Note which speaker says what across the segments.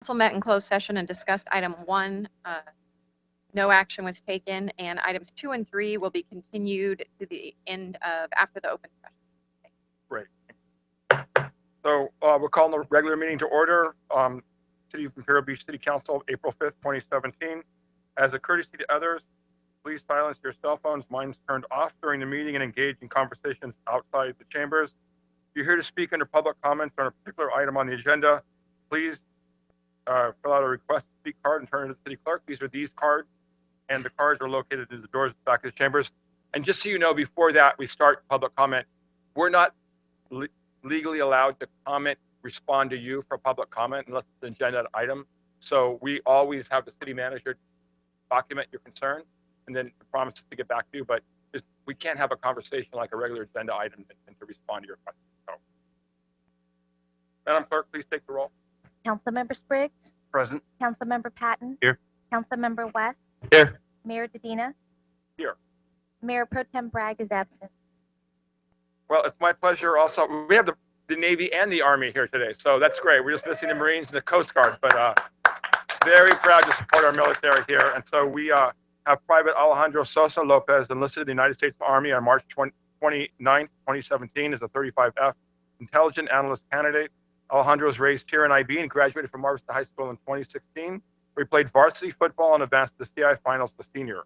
Speaker 1: Council met in closed session and discussed item 1. No action was taken, and items 2 and 3 will be continued to the end of after the open session.
Speaker 2: Great. So we're calling the regular meeting to order. City of Imperial Beach City Council, April 5th, 2017. As a courtesy to others, please silence your cell phones. Mine's turned off during the meeting and engage in conversations outside the chambers. If you're here to speak under public comments on a particular item on the agenda, please fill out a request to speak card and turn it to the city clerk. These are these cards, and the cards are located in the doors back of the chambers. And just so you know, before that we start public comment, we're not legally allowed to respond to you for public comment unless it's an agenda item. So we always have the city manager document your concern and then promises to get back to you, but we can't have a conversation like a regular agenda item and to respond to your questions. So, Madam Clerk, please take the roll.
Speaker 3: Councilmember Spriggs,
Speaker 4: Present.
Speaker 3: Councilmember Patton.
Speaker 4: Here.
Speaker 3: Councilmember West.
Speaker 4: Here.
Speaker 3: Mayor Dedina.
Speaker 2: Here.
Speaker 3: Mayor Pro Tem Bragg is absent.
Speaker 2: Well, it's my pleasure also. We have the Navy and the Army here today, so that's great. We're just missing the Marines and the Coast Guard, but very proud to support our military here. And so we have Private Alejandro Sosa Lopez enlisted in the United States Army on March 29th, 2017 as a 35F intelligence analyst candidate. Alejandro was raised here in IB and graduated from Mar Vista High School in 2016, where he played varsity football and advanced to the CI finals as a senior.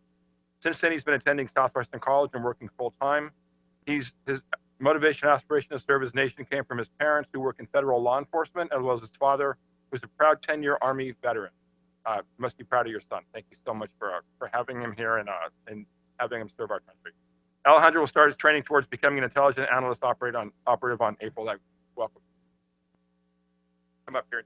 Speaker 2: Since then, he's been attending Southwestern College and working full-time. His motivation and aspiration to serve his nation came from his parents, who work in federal law enforcement, as well as his father, who's a proud 10-year Army veteran. You must be proud of your son. Thank you so much for having him here and having him serve our country. Alejandro will start his training towards becoming an intelligence analyst operative on April 9th. Welcome. Come up here.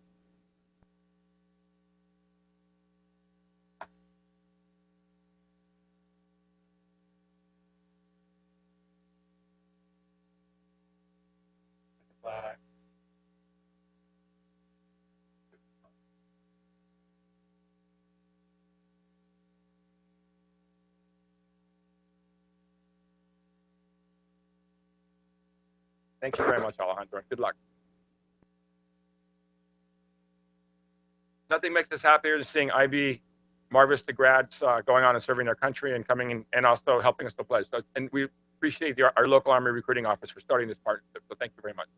Speaker 2: Thank you very much, Alejandro. Good luck. Nothing makes us happier than seeing IB Mar Vista grads going on and serving their country and coming in and also helping us to pledge. So, and we appreciate our local Army recruiting office for starting this partnership. So thank you very much.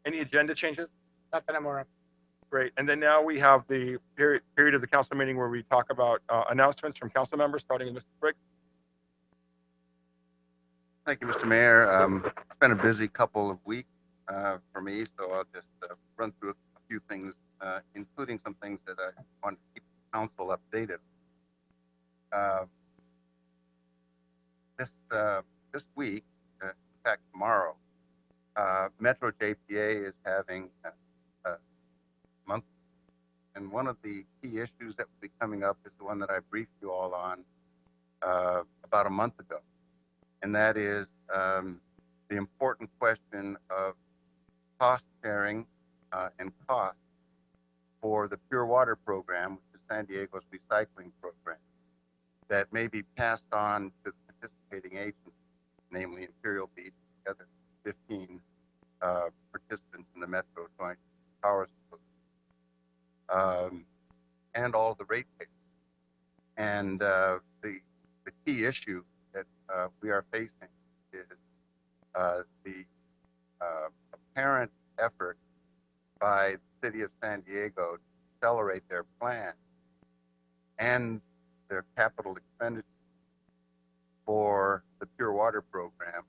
Speaker 2: Any agenda changes?
Speaker 5: Not that I'm aware of.
Speaker 2: Great. And then now we have the period of the council meeting where we talk about announcements from council members, starting with Mr. Briggs.
Speaker 4: Thank you, Mr. Mayor. It's been a busy couple of weeks for me, so I'll just run through a few things, including some things that I want to keep the council updated. This week, in fact, tomorrow, Metro JPA is having a month, and one of the key issues that will be coming up is the one that I briefed you all on about a month ago. And that is the important question of cost sharing and cost for the pure water program, which is San Diego's recycling program, that may be passed on to the participating agencies, namely Imperial Beach, the other 15 participants in the Metro Joint Powers and all the ratepayers. And the key issue that we are facing is the apparent effort by the city of San Diego to accelerate their plan and their capital expenditure for the pure water program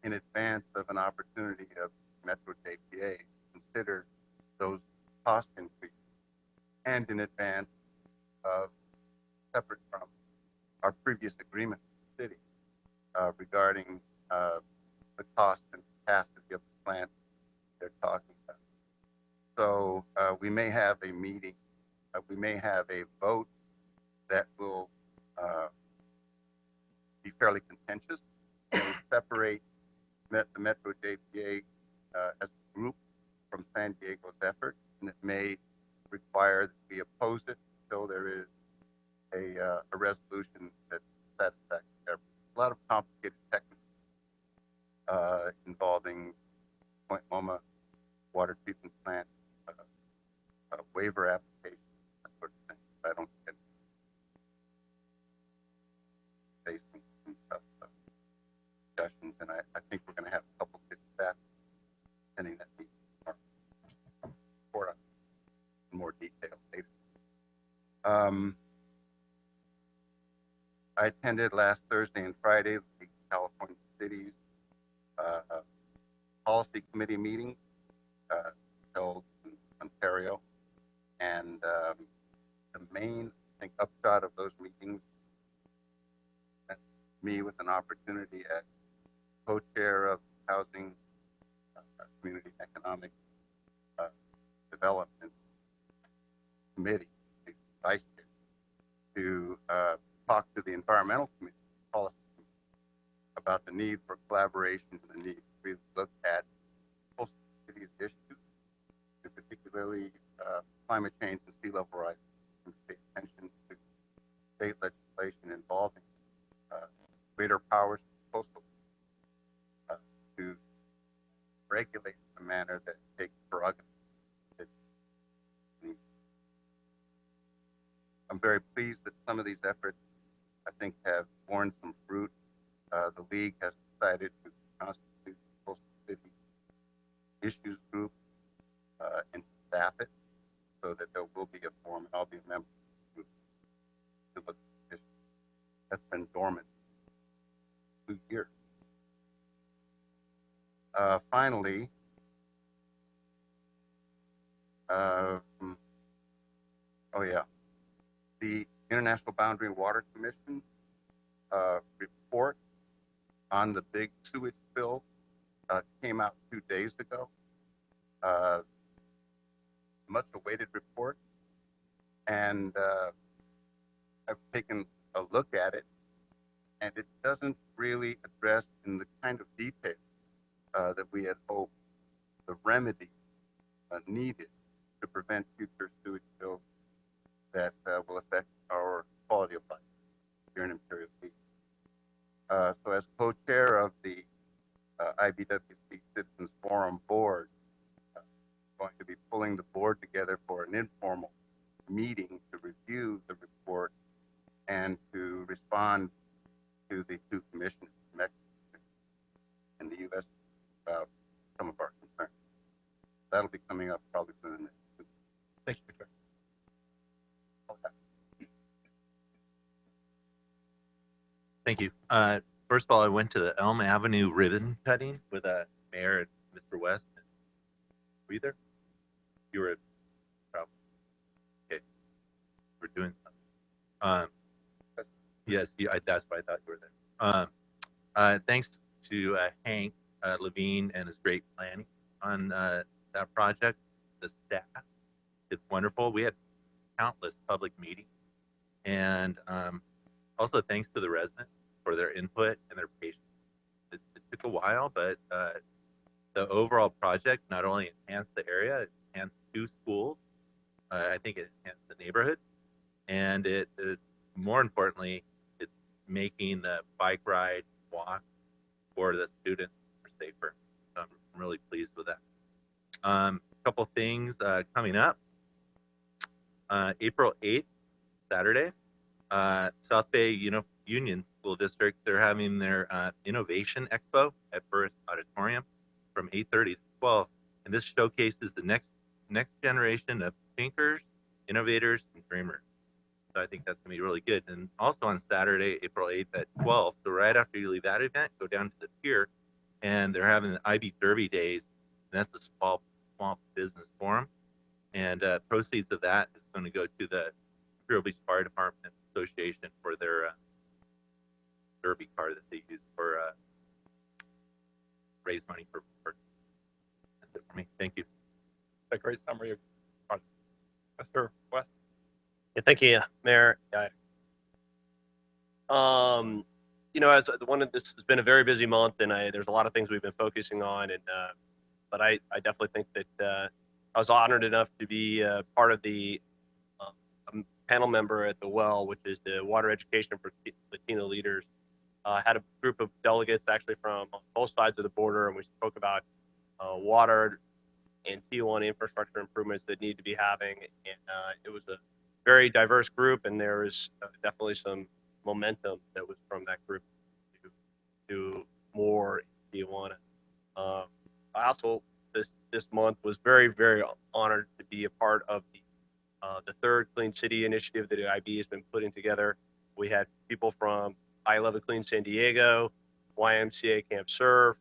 Speaker 4: in advance of an opportunity of Metro JPA to consider those cost increases and in advance of, separate from our previous agreement with the city regarding the cost and capacity of the plant they're talking about. So we may have a meeting, we may have a vote that will be fairly contentious and separate the Metro JPA as a group from San Diego's effort, and it may require that we oppose it until there is a resolution that's satisfactory. A lot of complicated technical involving Point Loma water treatment plant waiver application, that sort of thing. I don't get facing some tough discussions, and I think we're going to have a couple good staff attending that meeting report on in more detail later. I attended last Thursday and Friday the California Cities Policy Committee meeting held in Ontario, and the main, I think, upshot of those meetings met me with an opportunity as co-chair of Housing, Community and Economic Development Committee, vice chair, to talk to the Environmental Committee, Policy Committee, about the need for collaboration and the need to really look at coastal cities issues, and particularly climate change and sea level rise, and pay attention to state legislation involving greater powers to coastal to regulate in a manner that takes prerogative. I'm very pleased that some of these efforts, I think, have borne some fruit. The league has decided to constitute a coastal city issues group and staff it so that there will be a forum, and I'll be a member of the group to look at this. That's been dormant 2 years. Finally, the International Boundary and Water Commission report on the big sewage spill came out 2 days ago. Much awaited report, and I've taken a look at it, and it doesn't really address in the kind of detail that we had hoped the remedy needed to prevent future sewage spills that will affect our quality of life here in Imperial Beach. So as co-chair of the IBWC Citizens Forum Board, I'm going to be pulling the board together for an informal meeting to review the report and to respond to the two commissioners in the U.S. about some of our concerns. That'll be coming up probably within the next 2 weeks.
Speaker 2: Thank you, Chair.
Speaker 5: Thank you. First of all, I went to the Elm Avenue ribbon cutting with Mayor and Mr. West. Were you there? You were probably. Okay. We're doing something. Yes, that's why I thought you were there. Thanks to Hank Levine and his great planning on that project. The staff did wonderful. We had countless public meetings, and also thanks to the residents for their input and their patience. It took a while, but the overall project not only enhanced the area, it enhanced 2 schools. I think it enhanced the neighborhood, and it more importantly, it's making the bike ride, walk for the students safer. So I'm really pleased with that. A couple things coming up. April 8th, Saturday, South Bay Union School District, they're having their Innovation Expo at Burris Auditorium from 8:30 to 12. And this showcases the next generation of thinkers, innovators, and dreamers. So I think that's gonna be really good. And also on Saturday, April 8th at 12, so right after you leave that event, go down to the pier, and they're having the IB Derby Days, and that's a small business forum. And proceeds of that is going to go to the Imperial Beach Fire Department Association for their derby car that they use for raise money for. That's it for me. Thank you.
Speaker 2: A great summary of Mr. West.
Speaker 6: Yeah, thank you, Mayor. As this has been a very busy month, and there's a lot of things we've been focusing on, and but I definitely think that I was honored enough to be part of the panel member at the Well, which is the Water Education for Latino Leaders. Had a group of delegates actually from both sides of the border, and we spoke about water and Tijuana infrastructure improvements that need to be having. And it was a very diverse group, and there was definitely some momentum that was from that group to do more in Tijuana. I also this month was very honored to be a part of the third Clean City initiative that the IB has been putting together. We had people from I Love the Clean San Diego, YMCA Camp Surf,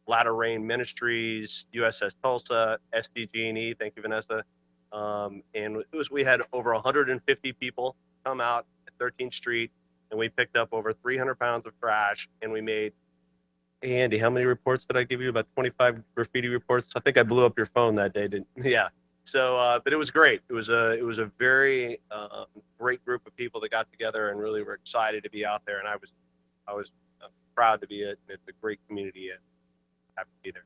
Speaker 6: Latter Rain Ministries, USS Tulsa, SDG&E. Thank you, Vanessa. And we had over 150 people come out at 13th Street, and we picked up over 300 pounds of trash, and we made. Hey, Andy, how many reports did I give you? About 25 graffiti reports. I think I blew up your phone that day, didn't? Yeah. So, but it was great. It was a very great group of people that got together and really were excited to be out there. And I was proud to be it. It's a great community. Happy to be there.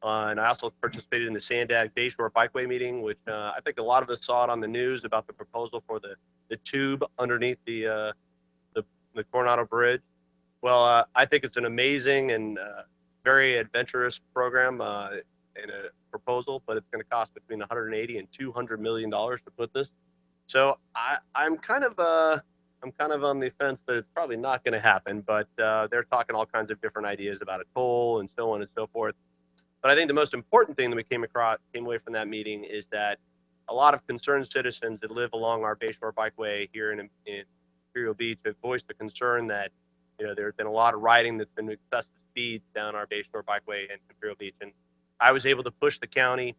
Speaker 6: And I also participated in the Sandag Bayshore Bikeway meeting, which I think a lot of us saw it on the news about the proposal for the tube underneath the Coronado Bridge. Well, I think it's an amazing and very adventurous program and a proposal, but it's going to cost between 180 and 200 million dollars to put this. So I'm kind of on the fence that it's probably not going to happen, but they're talking all kinds of different ideas about a toll and so on and so forth. But I think the most important thing that we came away from that meeting is that a lot of concerned citizens that live along our Bayshore Bikeway here in Imperial Beach have voiced the concern that there's been a lot of riding that's been excessive speeds down our Bayshore Bikeway in Imperial Beach. And I was able to push the county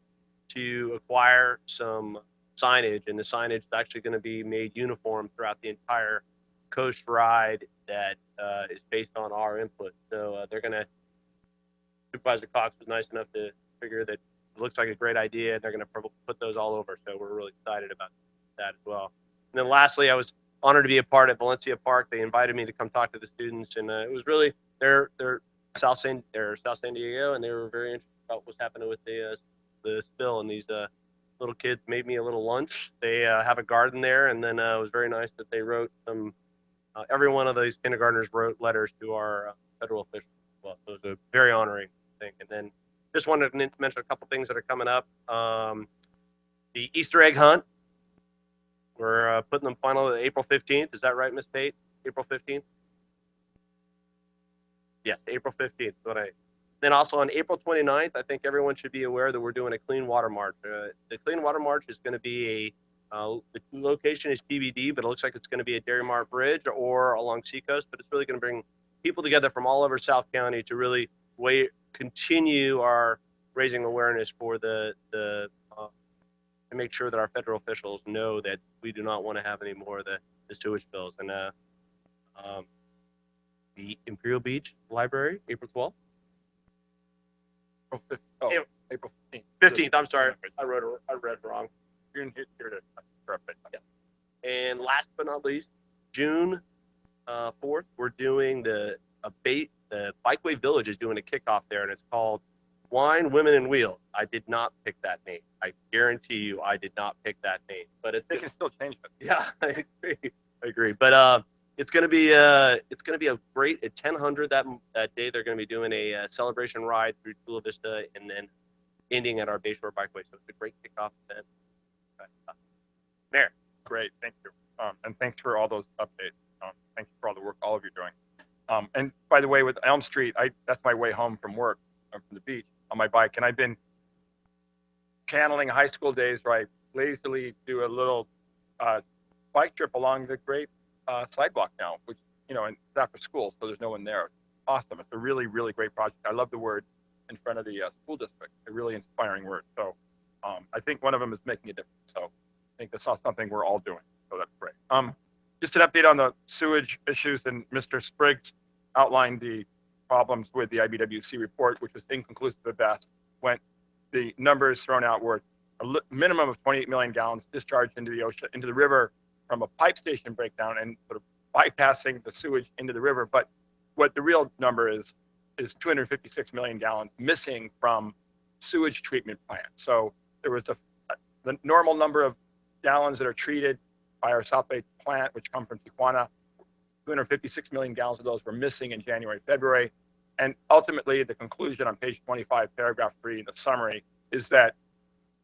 Speaker 6: to acquire some signage, and the signage is actually going to be made uniform throughout the entire coast ride that is based on our input. So they're going to, Supervisor Cox was nice enough to figure that it looks like a great idea, and they're going to put those all over. So we're really excited about that as well. And then lastly, I was honored to be a part at Valencia Park. They invited me to come talk to the students, and it was really they're South San Diego, and they were very interested about what's happening with the spill. And these little kids made me a little lunch. They have a garden there, and then it was very nice that they wrote some. Every one of these kindergartners wrote letters to our federal officials. Well, so it was a very honoring thing. And then just wanted to mention a couple things that are coming up. The Easter egg hunt. We're putting them finally April 15th. Is that right, Miss Pate? April 15th? Yes, April 15th. Then also on April 29th, I think everyone should be aware that we're doing a Clean Water March. The Clean Water March is going to be the location is TBD, but it looks like it's going to be at Dairy Mart Bridge or along Seacoast, but it's really going to bring people together from all over South County to really continue our raising awareness for to make sure that our federal officials know that we do not want to have any more of the sewage spills. And the Imperial Beach Library, April 12th?
Speaker 2: April 15th.
Speaker 6: 15th, I'm sorry. I read wrong.
Speaker 2: You're here to correct it.
Speaker 6: Yeah. And last but not least, June 4th, we're doing the Bikeway Village is doing a kickoff there, and it's called Wine, Women, and Wheels. I did not pick that name. I guarantee you, I did not pick that name. But
Speaker 2: They can still change it.
Speaker 6: Yeah, I agree. But it's gonna be a great at 10:00 that day. They're gonna be doing a celebration ride through Chula Vista and then ending at our Bayshore Bikeway. So it's a great kickoff event. Mayor.
Speaker 2: Great, thank you. And thanks for all those updates. Thank you for all the work all of you are doing. And by the way, with Elm Street, that's my way home from work, from the beach on my bike. And I've been channeling high school days where I lazily do a little bike trip along the great sidewalk now, which, and it's after school, so there's no one there. It's awesome. It's a really, really great project. I love the word in front of the school district. A really inspiring word. So I think one of them is making a difference. So I think that's something we're all doing. So that's great. Just an update on the sewage issues, and Mr. Spriggs outlined the problems with the IBWC report, which was inconclusive at best. When the numbers thrown out were a minimum of 28 million gallons discharged into the ocean, into the river from a pipe station breakdown and sort of bypassing the sewage into the river. But what the real number is 256 million gallons missing from sewage treatment plant. So there was the normal number of gallons that are treated by our South Bay plant, which come from Tijuana. 256 million gallons of those were missing in January, February. And ultimately, the conclusion on page 25, paragraph 3 in the summary is that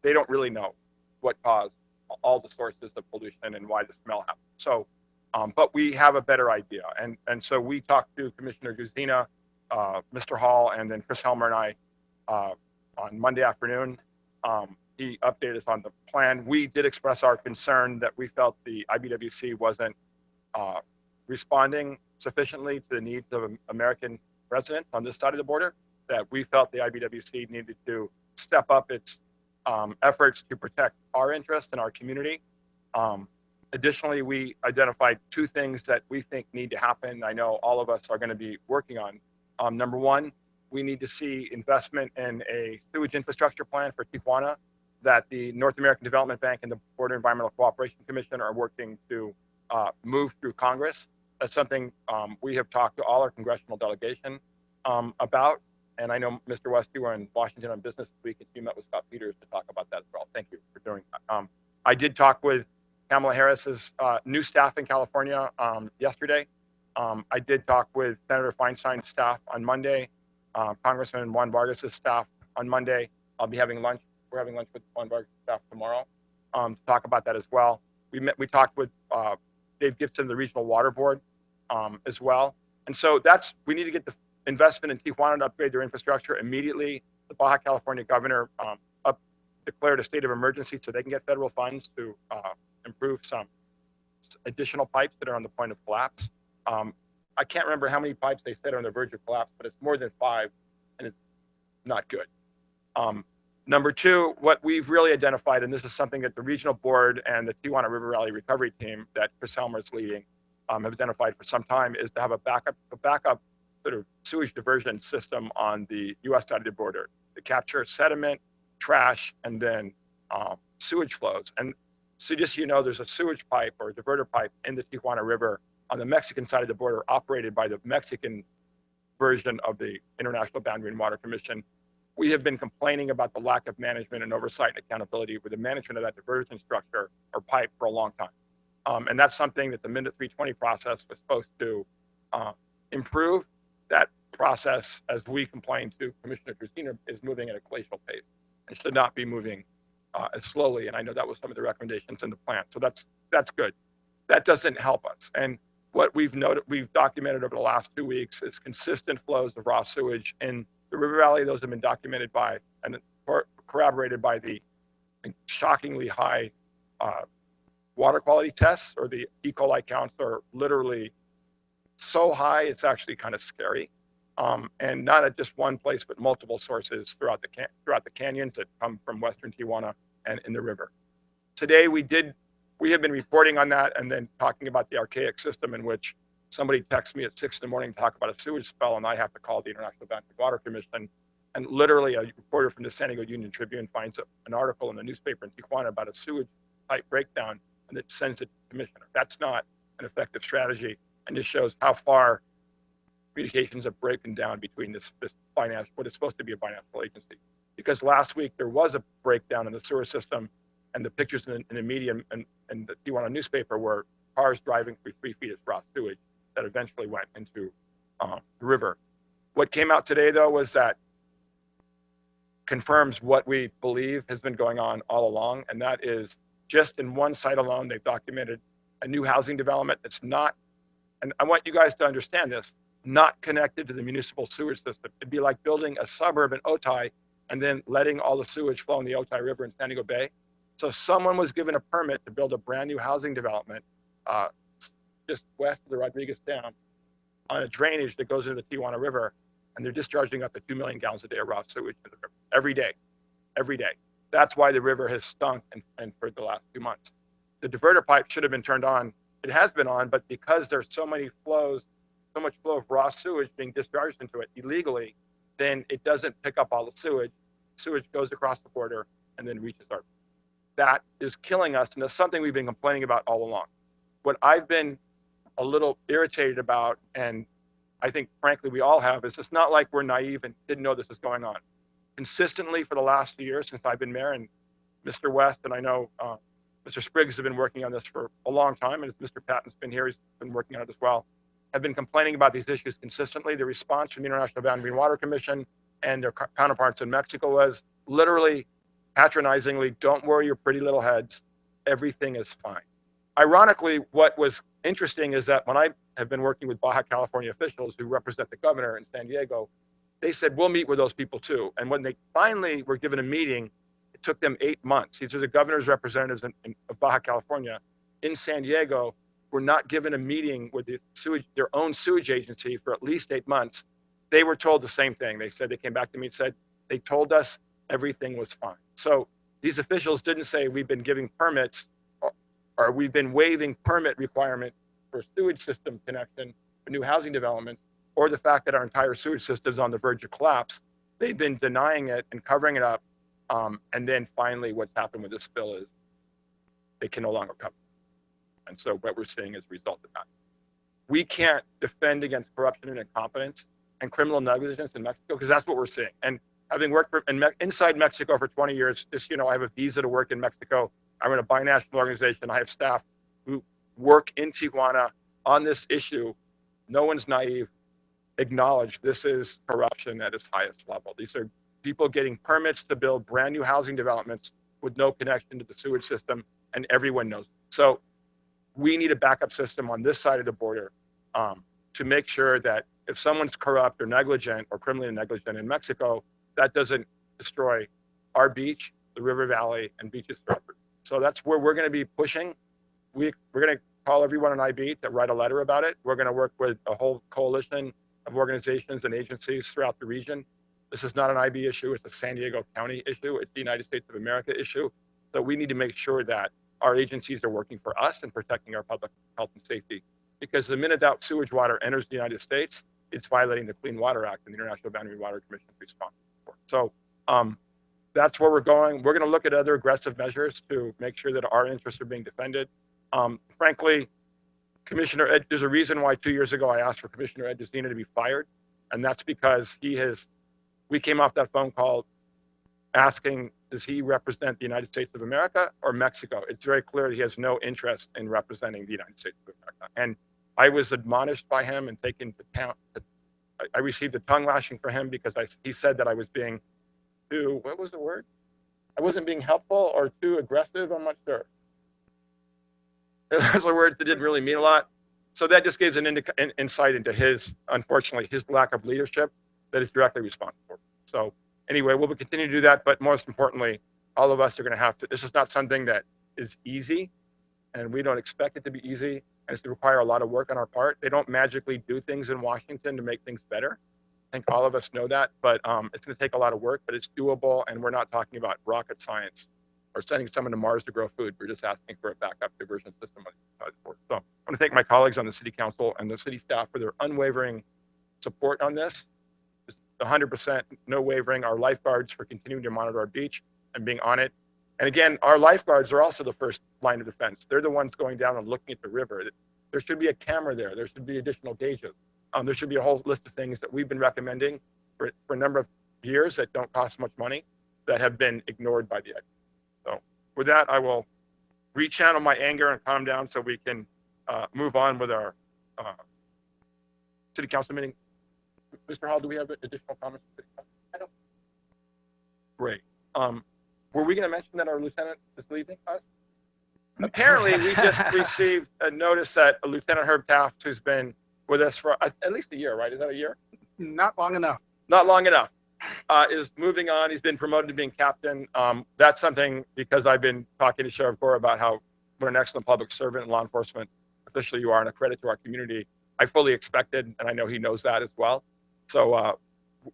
Speaker 2: they don't really know what caused all the sources of pollution and why the smell happened. So, but we have a better idea. And so we talked to Commissioner Guzina, Mr. Hall, and then Chris Helmer and I on Monday afternoon. He updated us on the plan. We did express our concern that we felt the IBWC wasn't responding sufficiently to the needs of American residents on this side of the border, that we felt the IBWC needed to step up its efforts to protect our interests in our community. Additionally, we identified two things that we think need to happen. I know all of us are going to be working on. Number one, we need to see investment in a sewage infrastructure plan for Tijuana that the North American Development Bank and the Border Environmental Cooperation Commission are working to move through Congress. That's something we have talked to all our congressional delegation about. And I know, Mr. West, you were in Washington on business this week, and you met with Scott Peters to talk about that as well. Thank you for doing that. I did talk with Kamala Harris's new staff in California yesterday. I did talk with Senator Feinstein's staff on Monday, Congressman Juan Vargas' staff on Monday. I'll be having lunch. We're having lunch with Juan Vargas' staff tomorrow to talk about that as well. We talked with Dave Gibson, the Regional Water Board, as well. And so we need to get the investment in Tijuana to upgrade their infrastructure immediately. The Baja California governor declared a state of emergency so they can get federal funds to improve some additional pipes that are on the point of collapse. I can't remember how many pipes they said are on the verge of collapse, but it's more than 5, and it's not good. Number two, what we've really identified, and this is something that the regional board and the Tijuana River Valley Recovery Team that Chris Helmer is leading have identified for some time, is to have a backup sort of sewage diversion system on the U.S. side of the border to capture sediment, trash, and then sewage flows. And so just so you know, there's a sewage pipe or a diverter pipe in the Tijuana River on the Mexican side of the border operated by the Mexican version of the International Boundary and Water Commission. We have been complaining about the lack of management and oversight and accountability with the management of that diversion structure or pipe for a long time. And that's something that the Minute 320 process was supposed to improve. That process, as we complained to Commissioner Christina, is moving at a glacial pace and should not be moving as slowly. And I know that was some of the recommendations in the plan. So that's good. That doesn't help us. And what we've documented over the last 2 weeks is consistent flows of raw sewage in the River Valley. Those have been documented by and corroborated by the shockingly high water quality tests, or the E. coli counts are literally so high, it's actually kind of scary. And not at just one place, but multiple sources throughout the canyons that come from Western Tijuana and in the river. Today, we have been reporting on that and then talking about the archaic system in which somebody texts me at 6 in the morning to talk about a sewage spill, and I have to call the International Boundary and Water Commission. And literally, a reporter from the San Diego Union Tribune finds an article in the newspaper in Tijuana about a sewage pipe breakdown, and it sends it to the commissioner. That's not an effective strategy, and just shows how far communications have broken down between this finance, what is supposed to be a financial agency. Because last week there was a breakdown in the sewer system, and the pictures in the media and the Tijuana newspaper were cars driving through 3 feet of raw sewage that eventually went into the river. What came out today, though, was that confirms what we believe has been going on all along, and that is just in one site alone, they've documented a new housing development that's not, and I want you guys to understand this, not connected to the municipal sewage system. It'd be like building a suburb in Otay and then letting all the sewage flow in the Otay River in San Diego Bay. So someone was given a permit to build a brand new housing development just west of the Rodriguez Dam on a drainage that goes into the Tijuana River, and they're discharging up to 2 million gallons a day of raw sewage into the river every day. That's why the river has stunk and for the last 2 months. The diverter pipe should have been turned on. It has been on, but because there's so much flow of raw sewage being discharged into it illegally, then it doesn't pick up all the sewage. Sewage goes across the border and then reaches our. That is killing us, and that's something we've been complaining about all along. What I've been a little irritated about, and I think frankly we all have, is it's not like we're naive and didn't know this was going on. Consistently for the last few years since I've been mayor, and Mr. West and I know Mr. Spriggs have been working on this for a long time, and as Mr. Patton's been here, he's been working on it as well, have been complaining about these issues consistently. The response from the International Boundary and Water Commission and their counterparts in Mexico was literally patronizingly, don't worry your pretty little heads. Everything is fine. Ironically, what was interesting is that when I have been working with Baja California officials who represent the governor in San Diego, they said, we'll meet with those people too. And when they finally were given a meeting, it took them 8 months. These are the governor's representatives of Baja California in San Diego, were not given a meeting with their own sewage agency for at least 8 months. They were told the same thing. They said, they came back to me and said, they told us everything was fine. So these officials didn't say we've been giving permits or we've been waiving permit requirement for sewage system connection for new housing developments, or the fact that our entire sewage system is on the verge of collapse. They've been denying it and covering it up. And then finally what's happened with this bill is they can no longer cover. And so what we're seeing is a result of that. We can't defend against corruption and incompetence and criminal negligence in Mexico, because that's what we're seeing. And having worked inside Mexico for 20 years, I have a visa to work in Mexico. I run a binational organization. I have staff who work in Tijuana on this issue. No one's naive. Acknowledge this is corruption at its highest level. These are people getting permits to build brand new housing developments with no connection to the sewage system, and everyone knows. So we need a backup system on this side of the border to make sure that if someone's corrupt or negligent or criminally negligent in Mexico, that doesn't destroy our beach, the river valley, and beaches throughout. So that's where we're going to be pushing. We're going to call everyone in IB to write a letter about it. We're going to work with a whole coalition of organizations and agencies throughout the region. This is not an IB issue. It's a San Diego County issue. It's the United States of America issue. So we need to make sure that our agencies are working for us and protecting our public health and safety. Because the minute that sewage water enters the United States, it's violating the Clean Water Act and the International Boundary Water Commission's response. So that's where we're going. We're going to look at other aggressive measures to make sure that our interests are being defended. Frankly, Commissioner Ed, there's a reason why 2 years ago I asked for Commissioner Ed Desina to be fired. And that's because we came off that phone call asking, does he represent the United States of America or Mexico? It's very clear he has no interest in representing the United States of America. And I was admonished by him and taken to account. I received a tongue lashing for him because he said that I was being too, what was the word? I wasn't being helpful or too aggressive, I'm not sure. Those are words that didn't really mean a lot. So that just gives an insight into unfortunately, his lack of leadership that is directly responsible. So anyway, we'll continue to do that. But most importantly, all of us are going to have to, this is not something that is easy, and we don't expect it to be easy. And it's to require a lot of work on our part. They don't magically do things in Washington to make things better. I think all of us know that, but it's going to take a lot of work, but it's doable. And we're not talking about rocket science or sending someone to Mars to grow food. We're just asking for a backup diversion system. So I want to thank my colleagues on the city council and the city staff for their unwavering support on this. 100%, no wavering. Our lifeguards for continuing to monitor our beach and being on it. And again, our lifeguards are also the first line of defense. They're the ones going down and looking at the river. There should be a camera there. There should be additional gauges. There should be a whole list of things that we've been recommending for a number of years that don't cost much money that have been ignored by the experts. So with that, I will rechannel my anger and calm down so we can move on with our city council meeting. Mr. Hall, do we have additional comments? I don't. Great. Were we going to mention that our lieutenant is leaving us? Apparently, we just received a notice that Lieutenant Herb Taft, who's been with us for at least a year, right? Is that a year?
Speaker 7: Not long enough.
Speaker 2: Not long enough. Is moving on. He's been promoted to being captain. That's something because I've been talking to Sheriff Gore about what an excellent public servant and law enforcement official you are and a credit to our community. I fully expected, and I know he knows that as well. So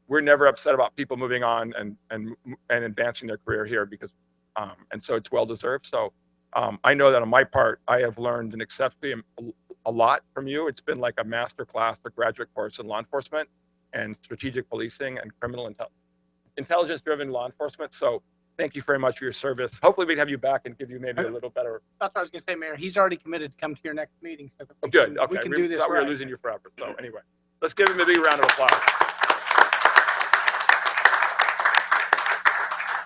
Speaker 2: we're never upset about people moving on and advancing their career here because, and so it's well deserved. So I know that on my part, I have learned and accepted a lot from you. It's been like a master class or graduate course in law enforcement and strategic policing and criminal intelligence-driven law enforcement. So thank you very much for your service. Hopefully we can have you back and give you maybe a little better.
Speaker 7: That's what I was going to say, Mayor. He's already committed to come to your next meeting. So
Speaker 2: Good. Okay.
Speaker 7: We can do this.
Speaker 2: Thought we were losing you forever. So anyway, let's give him a big round of applause.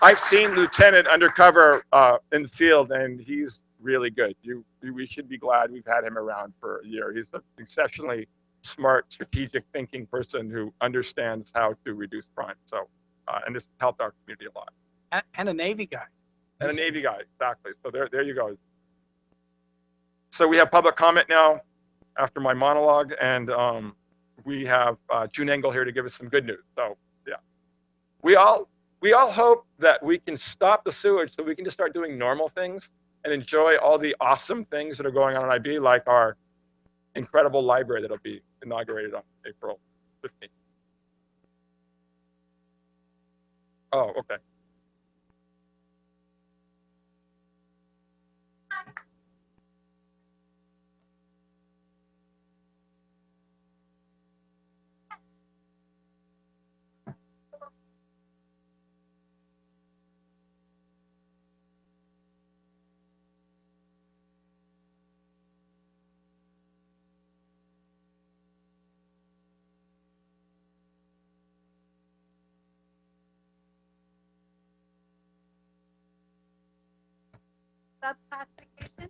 Speaker 2: I've seen Lieutenant undercover in the field, and he's really good. We should be glad we've had him around for a year. He's an exceptionally smart, strategic thinking person who understands how to reduce crime. So, and this helped our community a lot.
Speaker 7: And a Navy guy.
Speaker 2: and a Navy guy, exactly. So there you go. So we have public comment now after my monologue, and we have June Engel here to give us some good news. So yeah, we all hope that we can stop the sewage so we can just start doing normal things and enjoy all the awesome things that are going on in IB, like our incredible library that'll be inaugurated on April 15th. Oh, okay.
Speaker 1: Subclassification.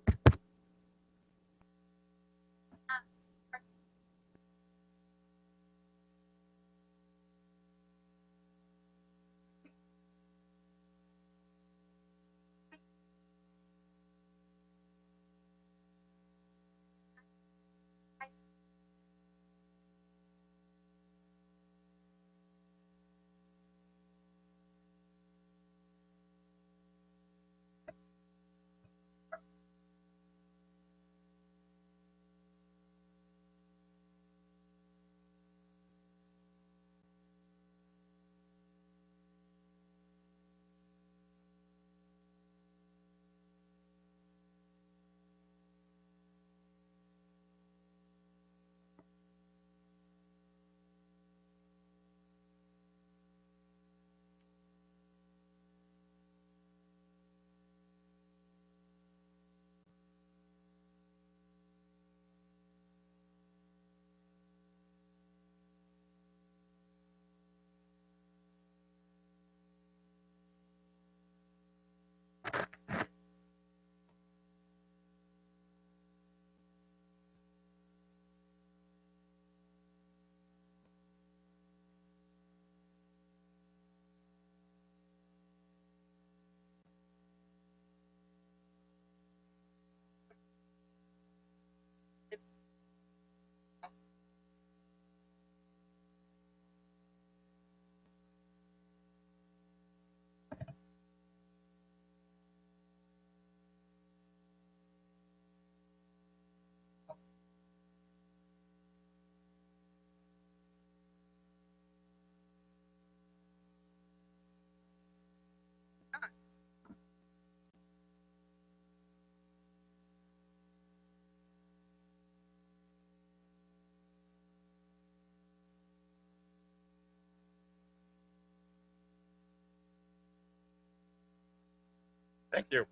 Speaker 2: Thank you.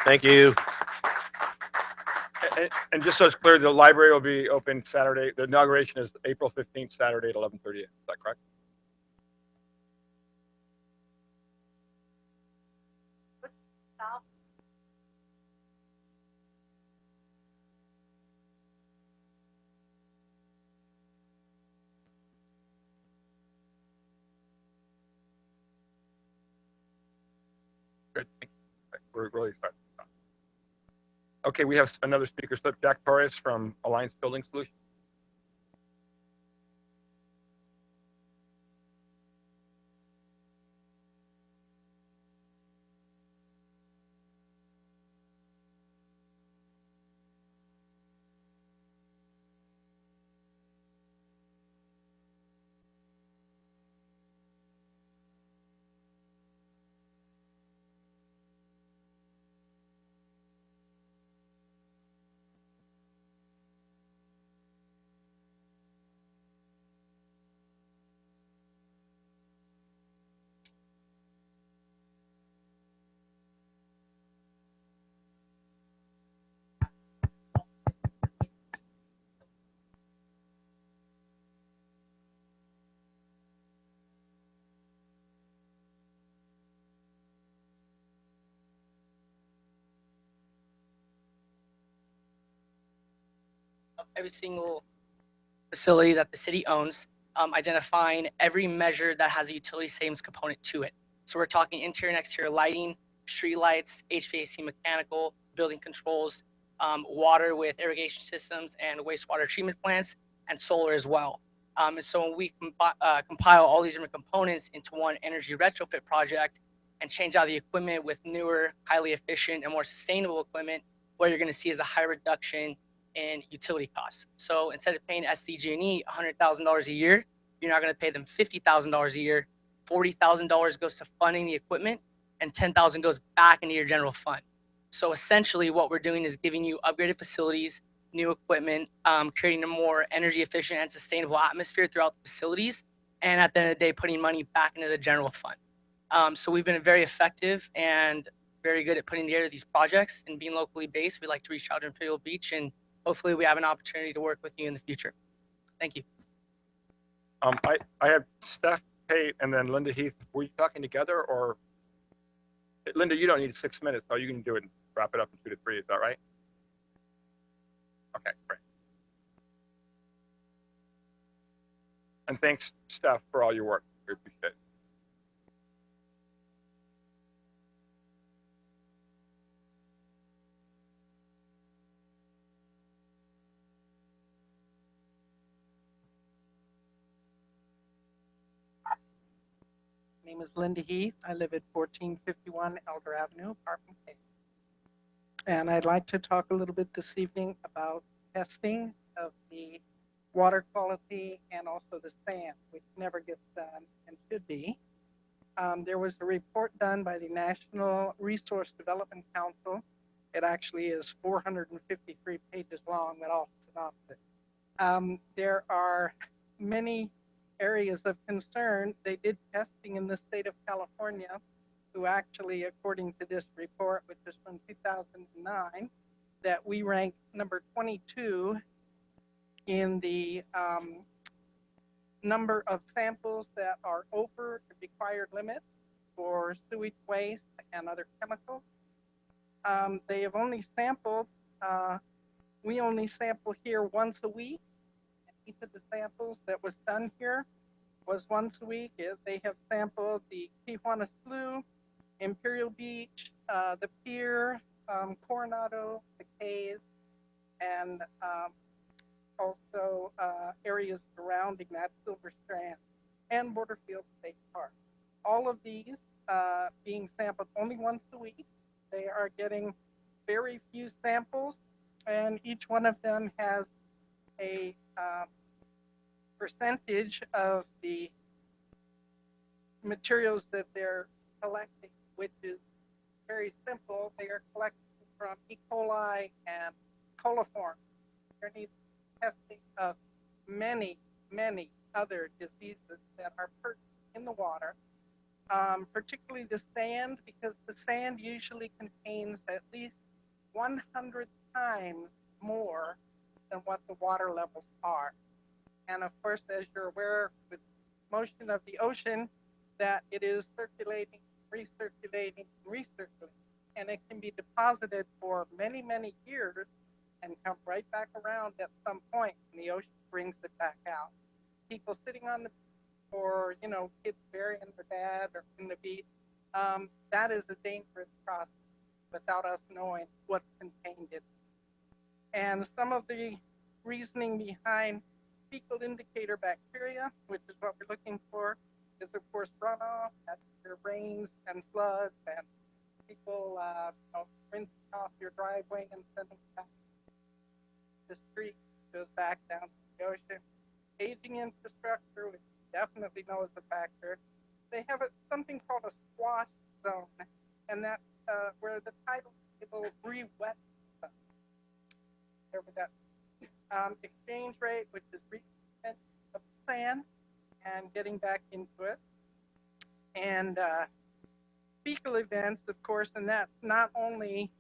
Speaker 6: Thank you.
Speaker 2: And just so it's clear, the library will be open Saturday. The inauguration is April 15th, Saturday at 11:30. Is that correct? Good. We're really excited. Okay, we have another speaker slip, Jack Torres from Alliance Building Solutions.
Speaker 8: Of every single facility that the city owns, identifying every measure that has a utility savings component to it. So we're talking interior and exterior lighting, street lights, HVAC mechanical, building controls, water with irrigation systems and wastewater treatment plants, and solar as well. And so when we compile all these different components into one energy retrofit project and change out the equipment with newer, highly efficient, and more sustainable equipment, what you're going to see is a high reduction in utility costs. So instead of paying SDG&E $100,000 a year, you're not going to pay them $50,000 a year. $40,000 goes to funding the equipment, and $10,000 goes back into your general fund. So essentially, what we're doing is giving you upgraded facilities, new equipment, creating a more energy efficient and sustainable atmosphere throughout the facilities, and at the end of the day, putting money back into the general fund. So we've been very effective and very good at putting together these projects, and being locally based, we like to reach out to Imperial Beach, and hopefully we have an opportunity to work with you in the future. Thank you.
Speaker 2: I have Steph, Kate, and then Linda Heath. Were you talking together, or Linda? You don't need 6 minutes, so you can do it and wrap it up in 2 to 3. Is that right? Okay, great. And thanks, Steph, for all your work. We appreciate it.
Speaker 7: My name is Linda Heath. I live at 1451 Elder Avenue, apartment K. And I'd like to talk a little bit this evening about testing of the water quality and also the sand, which never gets done and should be. There was a report done by the National Resource Development Council. It actually is 453 pages long, but I'll synopsis. There are many areas of concern. They did testing in the state of California, who actually, according to this report, which is from 2009, that we rank number 22 in the number of samples that are over the required limit for sewage waste and other chemicals. They have only sampled, we only sample here once a week. Each of the samples that was done here was once a week. They have sampled the Tijuana Slough, Imperial Beach, the Pier, Coronado, the Cays, and also areas surrounding that, Silver Strand, and Borderfield State Park. All of these being sampled only once a week. They are getting very few samples, and each one of them has a percentage of the materials that they're collecting, which is very simple. They are collecting from E. coli and coliform. There needs testing of many, many other diseases that are present in the water, particularly the sand, because the sand usually contains at least 100 times more than what the water levels are. And of course, as you're aware, with motion of the ocean, that it is circulating, recirculating, recirculating, and it can be deposited for many, many years and come right back around at some point, and the ocean brings it back out. People sitting on the, or kids burying their dad or in the beach, that is a dangerous process without us knowing what's contained in it. And some of the reasoning behind fecal indicator bacteria, which is what we're looking for, is of course runoff after rains and floods, and people rinsing off your driveway and sending it back to the street, goes back down to the ocean. Aging infrastructure, which we definitely know is a factor. They have something called a squash zone, and that's where the tidal table re-wet stuff. Whatever that exchange rate, which is re-wet of sand and getting back into it. And fecal events, of course, and that's not only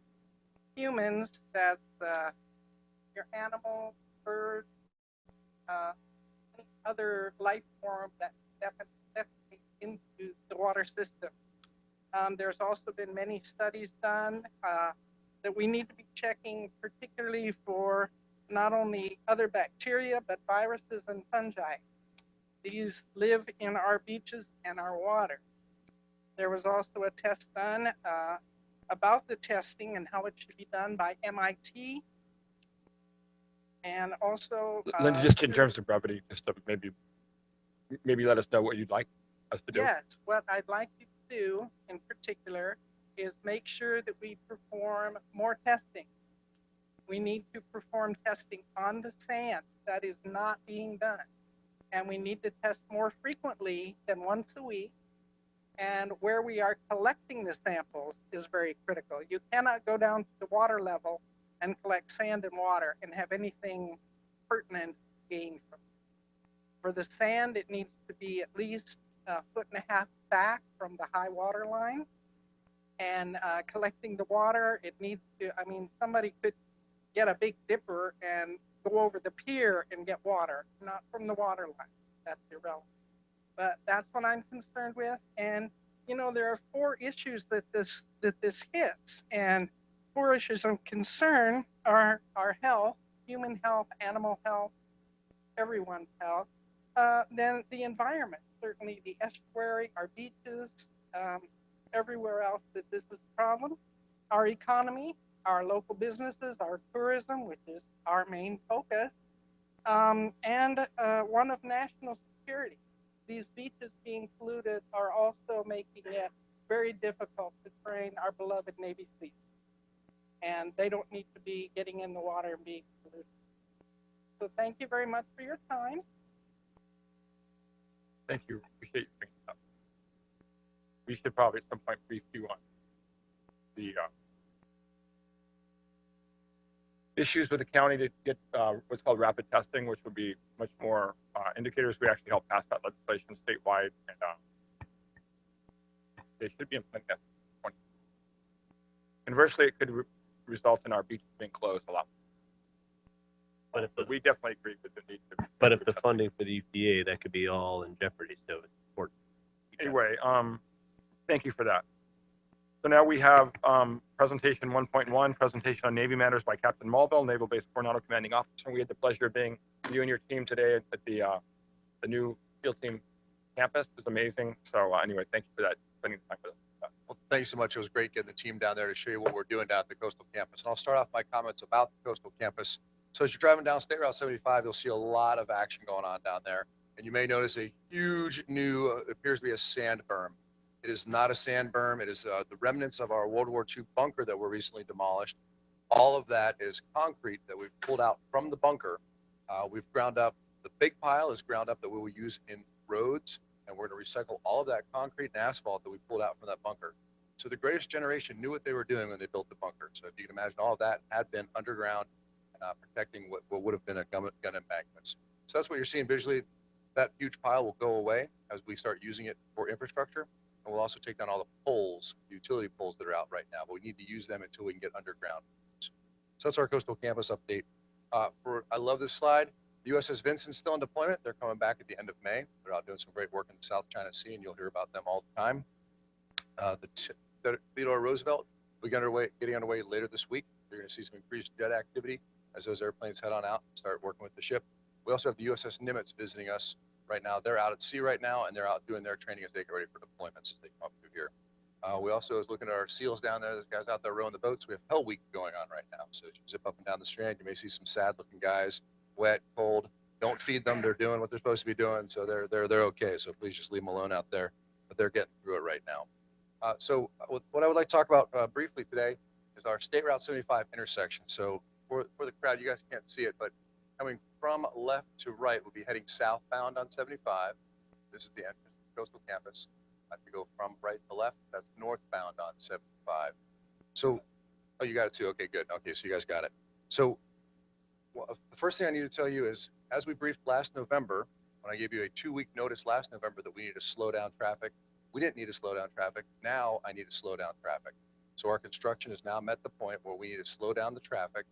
Speaker 7: humans, that's your animals, birds, any other life form that definitely into the water system. There's also been many studies done that we need to be checking, particularly for not only other bacteria, but viruses and fungi. These live in our beaches and our water. There was also a test done about the testing and how it should be done by MIT. And also,
Speaker 2: Linda, just in terms of brevity, just to maybe let us know what you'd like us to do.
Speaker 7: yes, what I'd like you to do in particular is make sure that we perform more testing. We need to perform testing on the sand. That is not being done. And we need to test more frequently than once a week. And where we are collecting the samples is very critical. You cannot go down to the water level and collect sand and water and have anything pertinent gained from it. For the sand, it needs to be at least 1.5 feet back from the high water line. And collecting the water, it needs to, I mean, somebody could get a big dipper and go over the pier and get water, not from the water line. That's irrelevant. But that's what I'm concerned with. And you know, there are 4 issues that this hits, and 4 issues of concern are our health, human health, animal health, everyone's health. Then the environment, certainly the estuary, our beaches, everywhere else that this is a problem. Our economy, our local businesses, our tourism, which is our main focus, and one of national security. These beaches being polluted are also making it very difficult to train our beloved Navy SEALs. And they don't need to be getting in the water and being polluted. So thank you very much for your time.
Speaker 2: Thank you. Appreciate you bringing it up. We should probably at some point brief you on the issues with the county to get what's called rapid testing, which would be much more indicators. We actually helped pass that legislation statewide, and they should be implemented as 20. Conversely, it could result in our beaches being closed a lot.
Speaker 6: But if
Speaker 2: we definitely agree with the need to.
Speaker 6: But if the funding for the EPA, that could be all in jeopardy. So it's important.
Speaker 2: Anyway, thank you for that. So now we have presentation 1.1, presentation on Navy matters by Captain Mulville, Naval Base Coronado Commanding Officer. We had the pleasure of being you and your team today at the new field team campus. It was amazing. So anyway, thank you for that, spending the time with us.
Speaker 9: Well, thank you so much. It was great getting the team down there to show you what we're doing down at the coastal campus. And I'll start off my comments about the coastal campus. So as you're driving down State Route 75, you'll see a lot of action going on down there. And you may notice a huge new, appears to be a sand berm. It is not a sand berm. It is the remnants of our World War II bunker that were recently demolished. All of that is concrete that we've pulled out from the bunker. We've ground up, the big pile is ground up that we will use in roads, and we're going to recycle all of that concrete and asphalt that we pulled out from that bunker. So the greatest generation knew what they were doing when they built the bunker. So if you can imagine, all of that had been underground, protecting what would have been a gun embankments. So that's what you're seeing visually. That huge pile will go away as we start using it for infrastructure. And we'll also take down all the poles, utility poles that are out right now, but we need to use them until we can get underground. So that's our coastal campus update. I love this slide. The USS Vincent's still in deployment. They're coming back at the end of May. They're out doing some great work in the South China Sea, and you'll hear about them all the time. The Theodore Roosevelt will be getting underway later this week. You're going to see some increased jet activity as those airplanes head on out and start working with the ship. We also have the USS Nimitz visiting us right now. They're out at sea right now, and they're out doing their training as they get ready for deployments as they come up through here. We also is looking at our SEALs down there. Those guys out there rowing the boats. We have Hell Week going on right now. So as you zip up and down the strand, you may see some sad-looking guys, wet, cold. Don't feed them. They're doing what they're supposed to be doing, so they're okay. So please just leave them alone out there. But they're getting through it right now. So what I would like to talk about briefly today is our State Route 75 intersection. So for the crowd, you guys can't see it, but coming from left to right, we'll be heading southbound on 75. This is the entrance to the coastal campus. If you go from right to left, that's northbound on 75. So, oh, you got it too. Okay, good. Okay, so you guys got it. So the first thing I need to tell you is, as we briefed last November, when I gave you a 2-week notice last November that we need to slow down traffic, we didn't need to slow down traffic. Now I need to slow down traffic. So our construction has now met the point where we need to slow down the traffic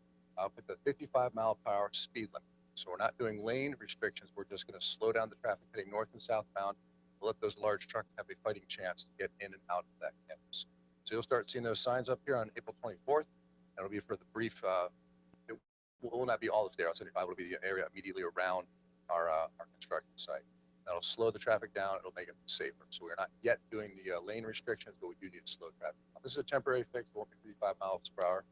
Speaker 9: with the 55-mile-per-hour speed limit. So we're not doing lane restrictions. We're just going to slow down the traffic heading north and southbound. We'll let those large trucks have a fighting chance to get in and out of that campus. So you'll start seeing those signs up here on April 24th. That'll be for the brief, it will not be all of State Route 75. It'll be the area immediately around our construction site. That'll slow the traffic down. It'll make it safer. So we're not yet doing the lane restrictions, but we do need to slow traffic down. This is a temporary fix. It won't be 55 miles per hour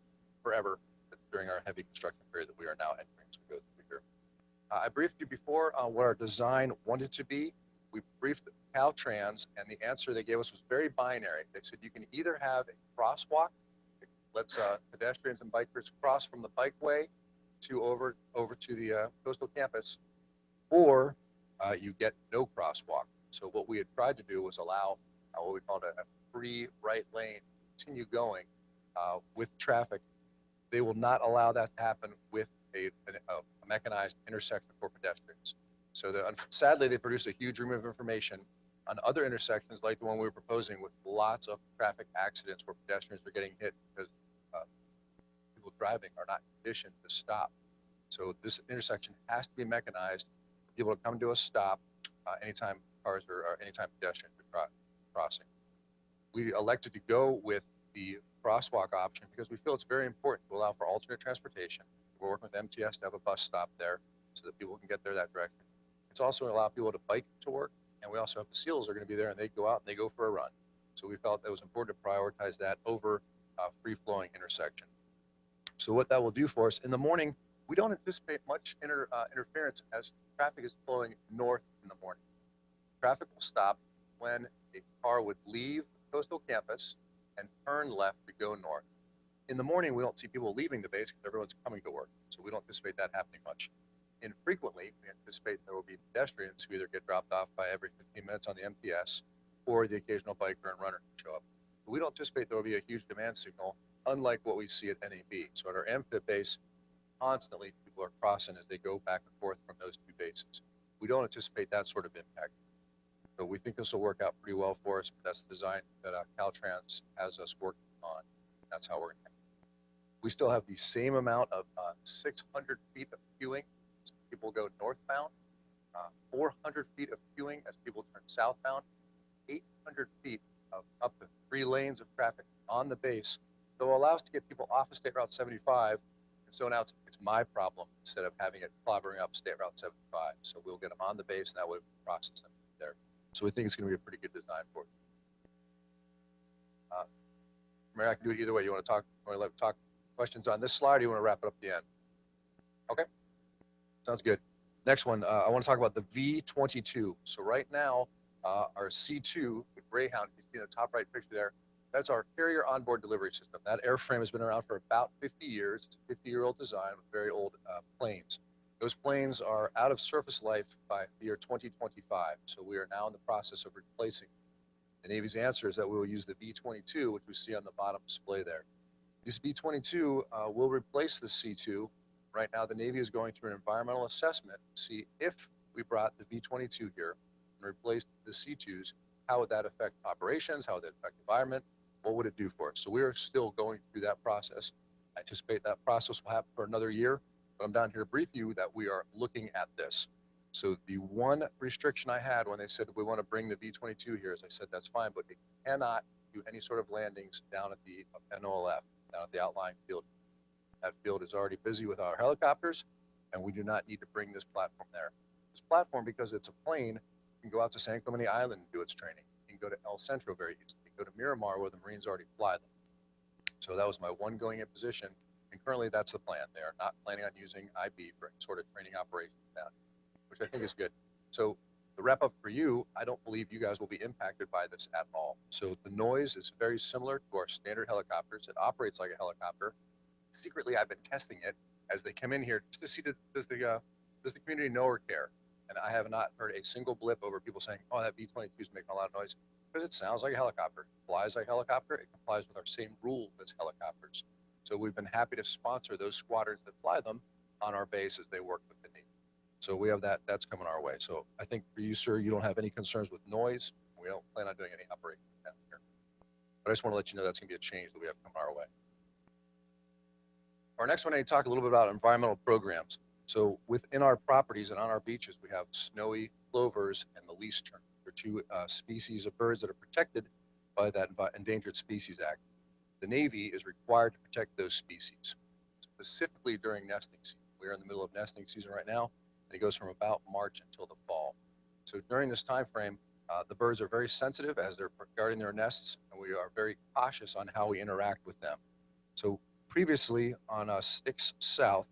Speaker 9: forever. It's during our heavy construction period that we are now entering as we go through here. I briefed you before on what our design wanted to be. We briefed Caltrans, and the answer they gave us was very binary. They said you can either have a crosswalk that lets pedestrians and bikers cross from the bikeway to over to the coastal campus, or you get no crosswalk. So what we had tried to do was allow what we called a free right lane to continue going with traffic. They will not allow that to happen with a mechanized intersection for pedestrians. So sadly, they produced a huge room of information on other intersections like the one we were proposing with lots of traffic accidents where pedestrians are getting hit because people driving are not conditioned to stop. So this intersection has to be mechanized for people to come to a stop anytime cars or anytime pedestrians are crossing. We elected to go with the crosswalk option because we feel it's very important to allow for alternate transportation. We're working with MTS to have a bus stop there so that people can get there that direction. It's also allow people to bike to work, and we also have the SEALs are going to be there, and they go out and they go for a run. So we felt it was important to prioritize that over free-flowing intersection. So what that will do for us in the morning, we don't anticipate much interference as traffic is flowing north in the morning. Traffic will stop when a car would leave coastal campus and turn left to go north. In the morning, we don't see people leaving the base because everyone's coming to work. So we don't anticipate that happening much. Infrequently, we anticipate there will be pedestrians who either get dropped off by every 15 minutes on the MTS or the occasional biker and runner who show up. But we don't anticipate there will be a huge demand signal, unlike what we see at NAB. So at our AmFit base, constantly people are crossing as they go back and forth from those two bases. We don't anticipate that sort of impact. So we think this will work out pretty well for us, but that's the design that Caltrans has us working on. That's how we're going to. We still have the same amount of 600 feet of queuing as people go northbound, 400 feet of queuing as people turn southbound, 800 feet of up to 3 lanes of traffic on the base. So it will allow us to get people off of State Route 75. And so now it's my problem instead of having it clobbering up State Route 75. So we'll get them on the base, and that way we process them there. So we think it's going to be a pretty good design for it. Mary, I can do it either way. You want to talk questions on this slide, or you want to wrap it up at the end? Okay, sounds good. Next one, I want to talk about the V22. So right now, our C2, the Greyhound, you see in the top right picture there, that's our carrier onboard delivery system. That airframe has been around for about 50 years. It's a 50-year-old design with very old planes. Those planes are out of service life by the year 2025. So we are now in the process of replacing. The Navy's answer is that we will use the V22, which we see on the bottom display there. This V22 will replace the C2. Right now, the Navy is going through an environmental assessment to see if we brought the V22 here and replaced the C2s, how would that affect operations? How would that affect the environment? What would it do for us? So we are still going through that process. I anticipate that process will happen for another year, but I'm down here to brief you that we are looking at this. So the one restriction I had when they said we want to bring the V22 here is I said that's fine, but it cannot do any sort of landings down at the NOLF, down at the outlying field. That field is already busy with our helicopters, and we do not need to bring this platform there. This platform, because it's a plane, can go out to San Clemente Island and do its training. You can go to El Centro very easily. You can go to Miramar where the Marines already fly them. So that was my one going in position, and currently that's the plan. They are not planning on using IB for any sort of training operations down here, which I think is good. So to wrap up for you, I don't believe you guys will be impacted by this at all. So the noise is very similar to our standard helicopters. It operates like a helicopter. Secretly, I've been testing it as they come in here just to see does the community know or care. And I have not heard a single blip over people saying, oh, that V-22 is making a lot of noise, because it sounds like a helicopter, it flies like a helicopter, it complies with our same rules as helicopters. So we've been happy to sponsor those squadrons that fly them on our base as they work with the Navy. So we have that's coming our way. So I think for you, sir, you don't have any concerns with noise. We don't plan on doing any operations down here. But I just want to let you know that's going to be a change that we have coming our way. Our next one, I talk a little bit about environmental programs. So within our properties and on our beaches, we have snowy plovers and the least tern. They're two species of birds that are protected by that Endangered Species Act. The Navy is required to protect those species, specifically during nesting season. We're in the middle of nesting season right now, and it goes from about March until the fall. So during this time frame, the birds are very sensitive as they're guarding their nests, and we are very cautious on how we interact with them. So previously on Sticks South,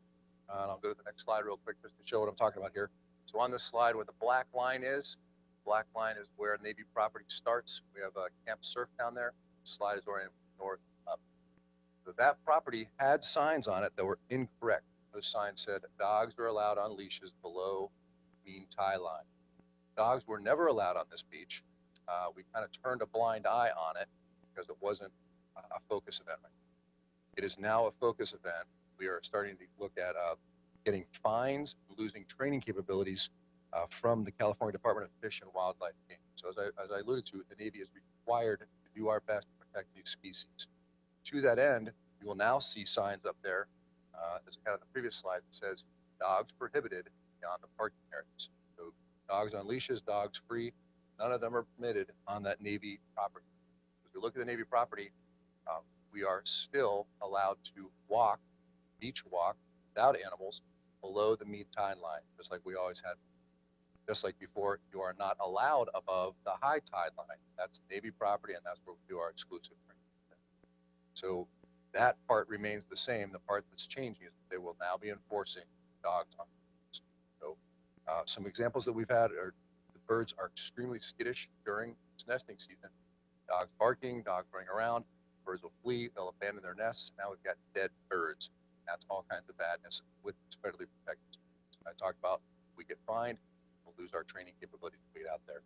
Speaker 9: and I'll go to the next slide real quick just to show what I'm talking about here. So on this slide where the black line is where Navy property starts. We have Camp Surf down there. The slide is oriented north up. So that property had signs on it that were incorrect. Those signs said dogs are allowed on leashes below mean tie line. Dogs were never allowed on this beach. We kind of turned a blind eye on it because it wasn't a focus event. It is now a focus event. We are starting to look at getting fines and losing training capabilities from the California Department of Fish and Wildlife. So as I alluded to, the Navy is required to do our best to protect these species. To that end, you will now see signs up there, as kind of the previous slide, that says dogs prohibited beyond the parking areas. So dogs on leashes, dogs free, none of them are permitted on that Navy property. As we look at the Navy property, we are still allowed to walk, beach walk, without animals below the mean tide line, just like we always had. Just like before, you are not allowed above the high tide line. That's Navy property, and that's where we do our exclusive training. So that part remains the same. The part that's changing is that they will now be enforcing dogs on beaches. So some examples that we've had are the birds are extremely skittish during this nesting season. Dogs barking, dogs running around, birds will flee, they'll abandon their nests. Now we've got dead birds. That's all kinds of badness with federally protected species. I talked about we get fined, we'll lose our training capability to wait out there.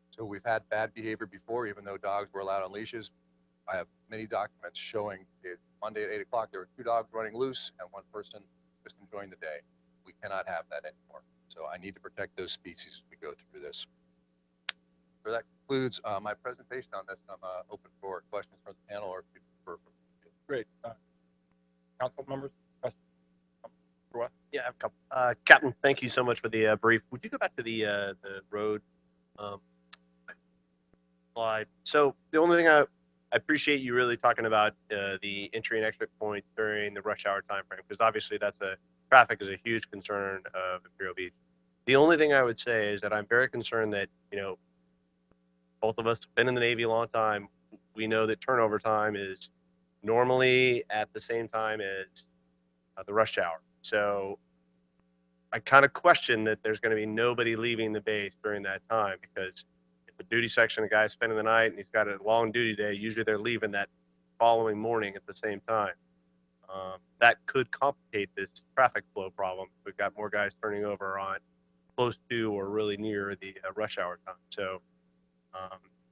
Speaker 9: So we've had bad behavior before, even though dogs were allowed on leashes. I have many documents showing it Monday at 8 o'clock, there were 2 dogs running loose and 1 person just enjoying the day. We cannot have that anymore. So I need to protect those species as we go through this. So that concludes my presentation on this. I'm open for questions from the panel or if you prefer.
Speaker 2: Great. Council members, questions?
Speaker 6: Yeah, I have a couple. Captain, thank you so much for the brief. Would you go back to the road slide? So the only thing I appreciate you really talking about the entry and exit points during the rush hour time frame, because obviously traffic is a huge concern of Imperial Beach. The only thing I would say is that I'm very concerned that, both of us have been in the Navy a long time. We know that turnover time is normally at the same time as the rush hour. So I kind of question that there's going to be nobody leaving the base during that time, because if the duty section, the guy's spending the night and he's got a long duty day, usually they're leaving that following morning at the same time. That could complicate this traffic flow problem. We've got more guys turning over on close to or really near the rush hour time. So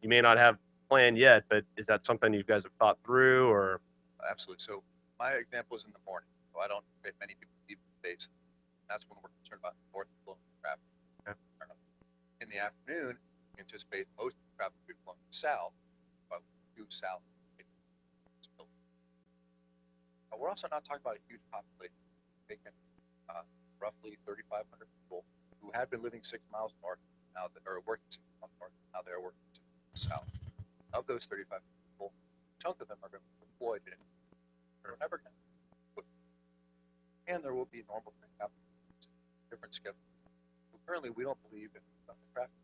Speaker 6: you may not have planned yet, but is that something you guys have thought through? Or
Speaker 9: Absolutely. So my example is in the morning. So I don't get many people leave the base. That's when we're concerned about north flowing traffic.
Speaker 6: Okay.
Speaker 9: In the afternoon, we anticipate most of the traffic will be flowing south, but due south. But we're also not talking about a huge population. Taking roughly 3,500 people who had been living 6 miles north, now that are working 6 miles north, now they're working 6 miles south. Of those 3,500 people, a chunk of them are going to be deployed in. They're never going to. And there will be normal training opportunities, different schedules. But currently, we don't believe in the traffic.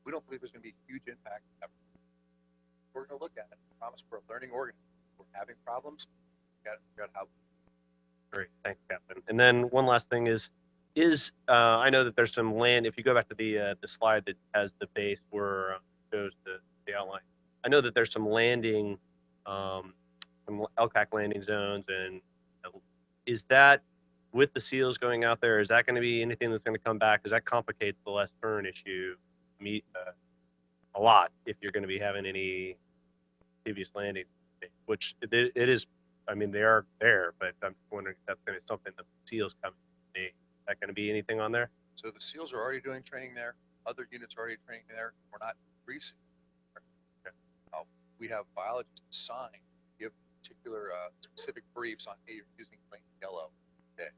Speaker 9: We don't believe there's going to be a huge impact ever. We're going to look at it. I promise we're a learning organism. We're having problems. We got to figure out how.
Speaker 6: Great, thanks, Captain. And then one last thing is I know that there's some land. If you go back to the slide that has the base where shows the outline, I know that there's some landing, some LCAC landing zones, and is that with the SEALs going out there? Is that going to be anything that's going to come back? Because that complicates the less turn issue a lot if you're going to be having any previous landing, which it is. I mean, they are there, but I'm wondering if that's going to be something the SEALs come to me. Is that going to be anything on there?
Speaker 9: So the SEALs are already doing training there. Other units are already training there. We're not increasing. Okay. We have biologists assigned to give particular specific briefs on hey, you're using plain yellow today.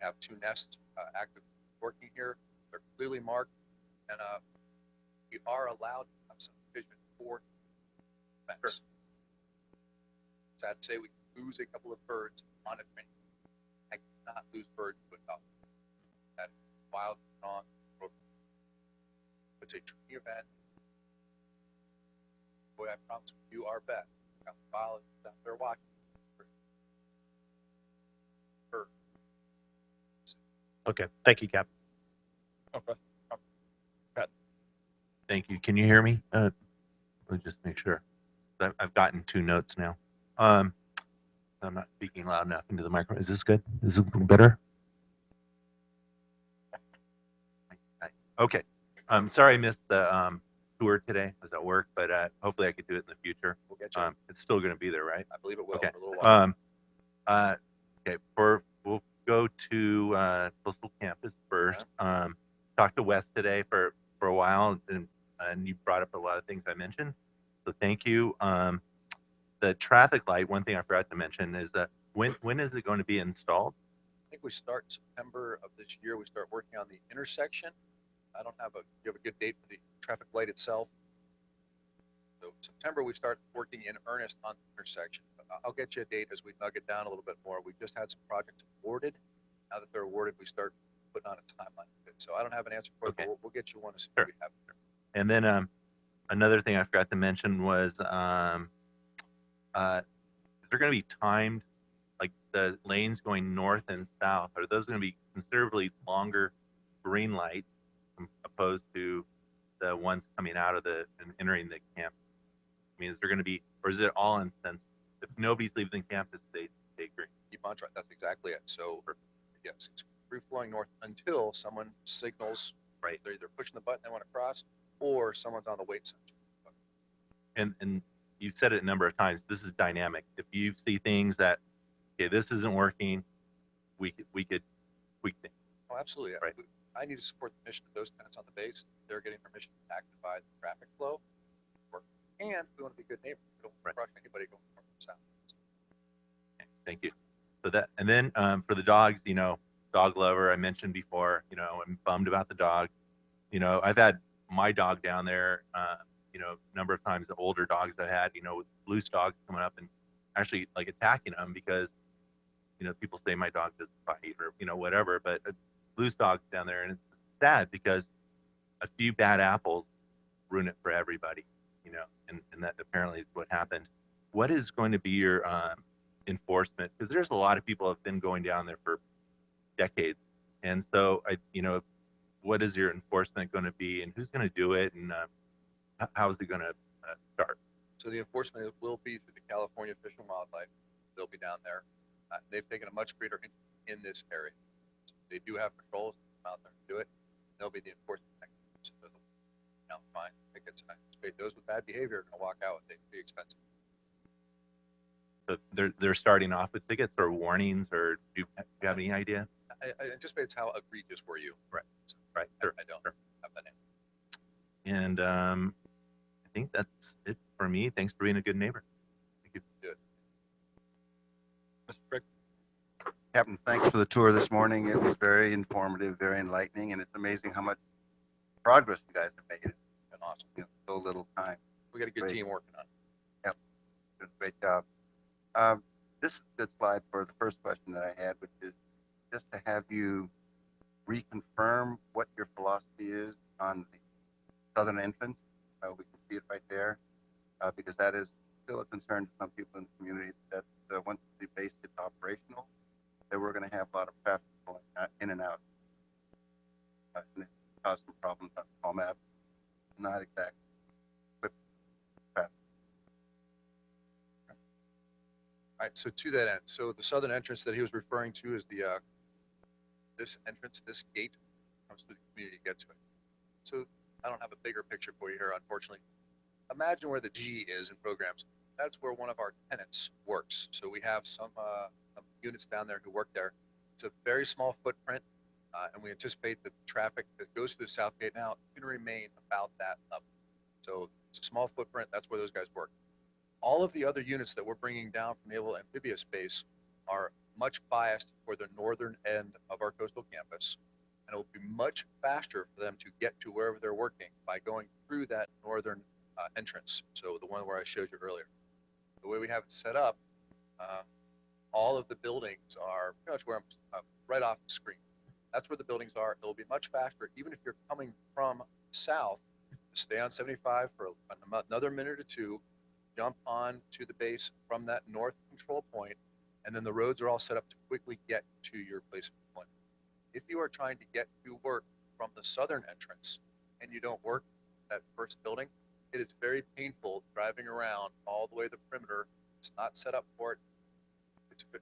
Speaker 9: We have 2 nests active working here. They're clearly marked, and we are allowed to have some vision for events. Sure. Sad to say we lose a couple of birds on a training. I cannot lose birds to a dog. That wild on any event, boy, I promise you our best. Got the file is out there watching. Her.
Speaker 6: Okay. Thank you, Cap.
Speaker 2: Okay.
Speaker 5: Thank you. Can you hear me? Let me just make sure. I've gotten 2 notes now. I'm not speaking loud enough into the microphone. Is this good? Is it better? Okay. I'm sorry I missed the tour today. I was at work, but hopefully I could do it in the future.
Speaker 9: We'll get you.
Speaker 5: It's still going to be there, right?
Speaker 9: I believe it will
Speaker 5: Okay.
Speaker 9: for a little while.
Speaker 5: Okay. We'll go to Coastal Campus first. Talked to Wes today for a while, and you brought up a lot of things I mentioned. So thank you. The traffic light. One thing I forgot to mention is that when is it going to be installed?
Speaker 9: I think we start September of this year. We start working on the intersection. I don't have you have a good date for the traffic light itself. So September, we start working in earnest on the intersection. I'll get you a date as we nug it down a little bit more. We just had some projects awarded. Now that they're awarded, we start putting on a timeline. So I don't have an answer for
Speaker 5: Okay.
Speaker 9: you, but we'll get you one as soon
Speaker 5: Sure.
Speaker 9: as we have it.
Speaker 5: And then another thing I forgot to mention was is there going to be timed, like the lanes going north and south? Are those going to be considerably longer green lights opposed to the ones coming out of and entering the campus? I mean, is there going to be, or is it all insensitive? If nobody's leaving the campus, they agree.
Speaker 9: Keep on track. That's exactly it. So yes, it's free flowing north until someone signals.
Speaker 5: Right.
Speaker 9: They're either pushing the button they want to cross, or someone's on the wait center.
Speaker 5: And you've said it a number of times. This is dynamic. If you see things that, okay, this isn't working, we could tweak things.
Speaker 9: Oh, absolutely.
Speaker 5: Right.
Speaker 9: I need to support the mission of those tenants on the base. They're getting their mission impacted by the traffic flow. And we want to be good neighbors. We don't want to crush anybody going north and south.
Speaker 5: Okay, thank you. So that, and then for the dogs, dog lover, I mentioned before, I'm bummed about the dog. I've had my dog down there, a number of times, the older dogs I had, with loose dogs coming up and actually like attacking them because, people say my dog doesn't fight or, whatever, but loose dogs down there. And it's sad because a few bad apples ruin it for everybody, and that apparently is what happened. What is going to be your enforcement? Because there's a lot of people have been going down there for decades. And so, what is your enforcement going to be, and who's going to do it, and how is it going to start?
Speaker 9: So the enforcement will be through the California Fish and Wildlife. They'll be down there. They've taken a much greater interest in this area. So they do have patrols out there to do it. They'll be the enforcement mechanism. So they'll fine tickets. I anticipate those with bad behavior are going to walk out. They'd be expensive.
Speaker 5: So they're starting off with tickets or warnings, or do you have any idea?
Speaker 9: I anticipate it's how egregious were you.
Speaker 5: Right.
Speaker 9: So
Speaker 5: Right. Sure.
Speaker 9: I don't
Speaker 5: Sure.
Speaker 9: have that answer.
Speaker 5: And I think that's it for me. Thanks for being a good neighbor. Thank you.
Speaker 9: Good.
Speaker 2: Mr. Frick?
Speaker 4: Captain, thanks for the tour this morning. It was very informative, very enlightening, and it's amazing how much progress you guys have made in
Speaker 9: Awesome.
Speaker 4: so little time.
Speaker 9: We got a good
Speaker 4: Great.
Speaker 9: team working on it.
Speaker 4: Did a great job. This is a good slide for the first question that I had, which is just to have you reconfirm what your philosophy is on the southern entrance. We can see it right there, because that is still a concern to some people in the community that once the base gets operational, that we're going to have a lot of traffic going in and out. And it cause some problems on Palm Ave. Not exactly equipped with traffic.
Speaker 9: All right, so to that end, so the southern entrance that he was referring to is the this entrance, this gate comes through the community to get to it. So I don't have a bigger picture for you here, unfortunately. Imagine where the G is in programs. That's where one of our tenants works. So we have some units down there who work there. It's a very small footprint, and we anticipate that the traffic that goes through the south gate now can remain about that level. So it's a small footprint. That's where those guys work. All of the other units that we're bringing down from Naval Amphibious Base are much biased for the northern end of our coastal campus. And it will be much faster for them to get to wherever they're working by going through that northern entrance. So the one where I showed you earlier. The way we have it set up, all of the buildings are pretty much where I'm right off the screen. That's where the buildings are. It'll be much faster, even if you're coming from south Just stay on 75 for another minute or two, jump on to the base from that north control point, and then the roads are all set up to quickly get to your place of employment. If you are trying to get to work from the southern entrance and you don't work that first building, it is very painful driving around all the way to the perimeter. It's not set up for it.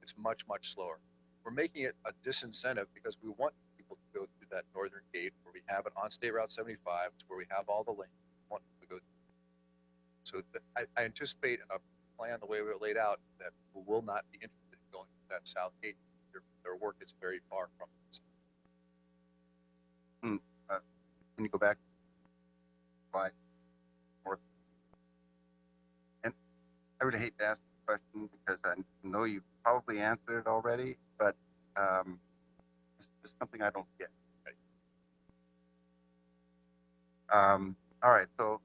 Speaker 9: It's much, much slower. We're making it a disincentive because we want people to go through that northern gate where we have it on State Route 75, to where we have all the lanes. We want people to go through. So I anticipate in a plan, the way we laid out, that people will not be interested in going through that south gate. Their work is very far from it.
Speaker 4: Can you go back? Slide north. And I really hate to ask the question because I know you probably answered it already, but it's just something I don't get. All right, so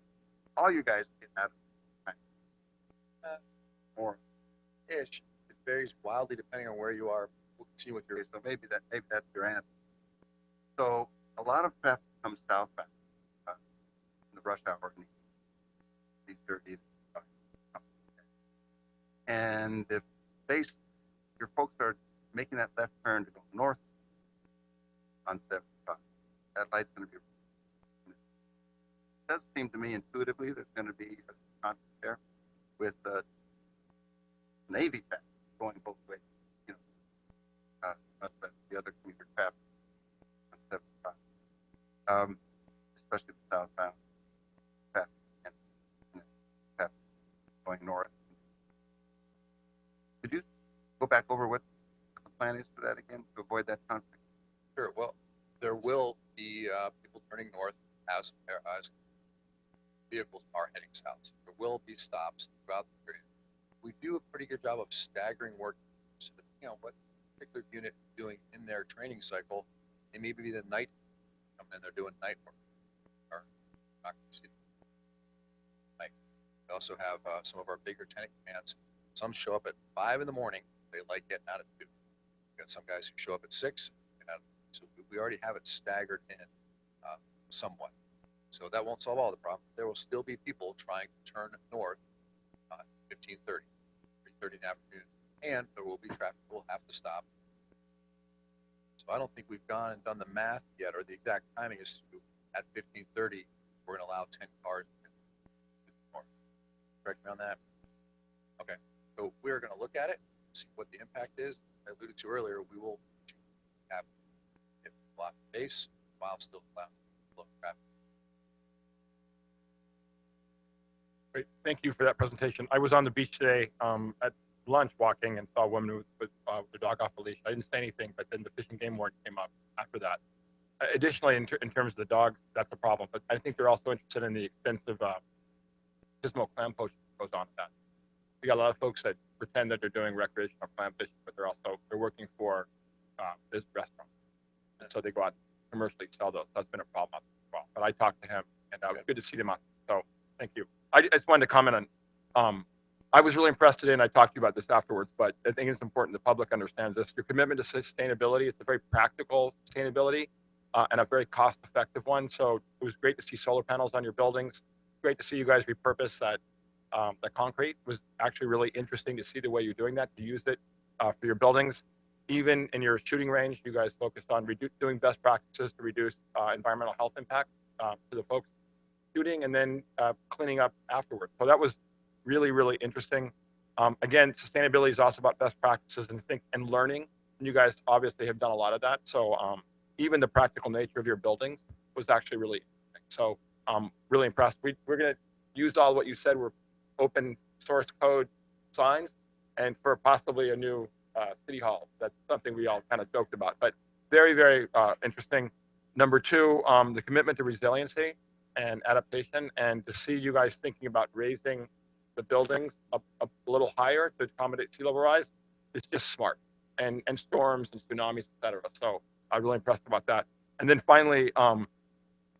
Speaker 4: all you guys get out of time. More.
Speaker 9: Ish. It varies wildly depending on where you are. We'll continue with your.
Speaker 4: Okay, so maybe that's your answer. So a lot of traffic comes southbound in the rush hour. And if your folks are making that left turn to go north on 75, that light's going to be. It does seem to me intuitively there's going to be a conflict there with the Navy traffic going both ways. Not the other commuter traffic on 75, especially the southbound traffic and traffic going north. Could you go back over what the plan is for that again to avoid that conflict?
Speaker 9: Sure. Well, there will be people turning north as vehicles are heading south. So there will be stops throughout the period. We do a pretty good job of staggering work. So depending on what particular unit is doing in their training cycle, it may be the night come in, they're doing night work. Or not going to see night. We also have some of our bigger tenant commands. Some show up at 5 in the morning. They like getting out at 2. We got some guys who show up at 6. So we already have it staggered in somewhat. So that won't solve all the problems. There will still be people trying to turn north 15:30, 3:30 in the afternoon, and there will be traffic. We'll have to stop. So I don't think we've gone and done the math yet, or the exact timing is to, at 15:30, we're going to allow 10 cars north. Correct me on that? Okay. So we're going to look at it, see what the impact is. I alluded to earlier, we will have a block base while still allowing flow traffic.
Speaker 2: Great. Thank you for that presentation. I was on the beach today at lunch walking and saw a woman with the dog off the leash. I didn't say anything, but then the Fish and Game Warden came up after that. Additionally, in terms of the dogs, that's a problem. But I think they're also interested in the expensive pismo clam poaching that goes on with that. We got a lot of folks that pretend that they're doing recreational clam fishing, but they're working for this restaurant, and so they go out and commercially sell those. That's been a problem as well. But I talked to him, and it was good to see them out. So thank you. I just wanted to comment on. I was really impressed today, and I talked to you about this afterwards. But I think it's important the public understands this. Your commitment to sustainability, it's a very practical sustainability and a very cost-effective one. So it was great to see solar panels on your buildings. Great to see you guys repurpose that. The concrete was actually really interesting to see the way you're doing that, to use it for your buildings. Even in your shooting range, you guys focused on doing best practices to reduce environmental health impact to the folks shooting and then cleaning up afterwards. So that was really, really interesting. Again, sustainability is also about best practices and learning. And you guys obviously have done a lot of that. So even the practical nature of your buildings was actually really interesting. So really impressed. We're going to use all what you said were open source code signs and for possibly a new city hall. That's something we all kind of joked about, but very, very interesting. Number 2, the commitment to resiliency and adaptation, and to see you guys thinking about raising the buildings up a little higher to accommodate sea level rise is just smart, and storms and tsunamis, et cetera. So I'm really impressed about that. And then finally,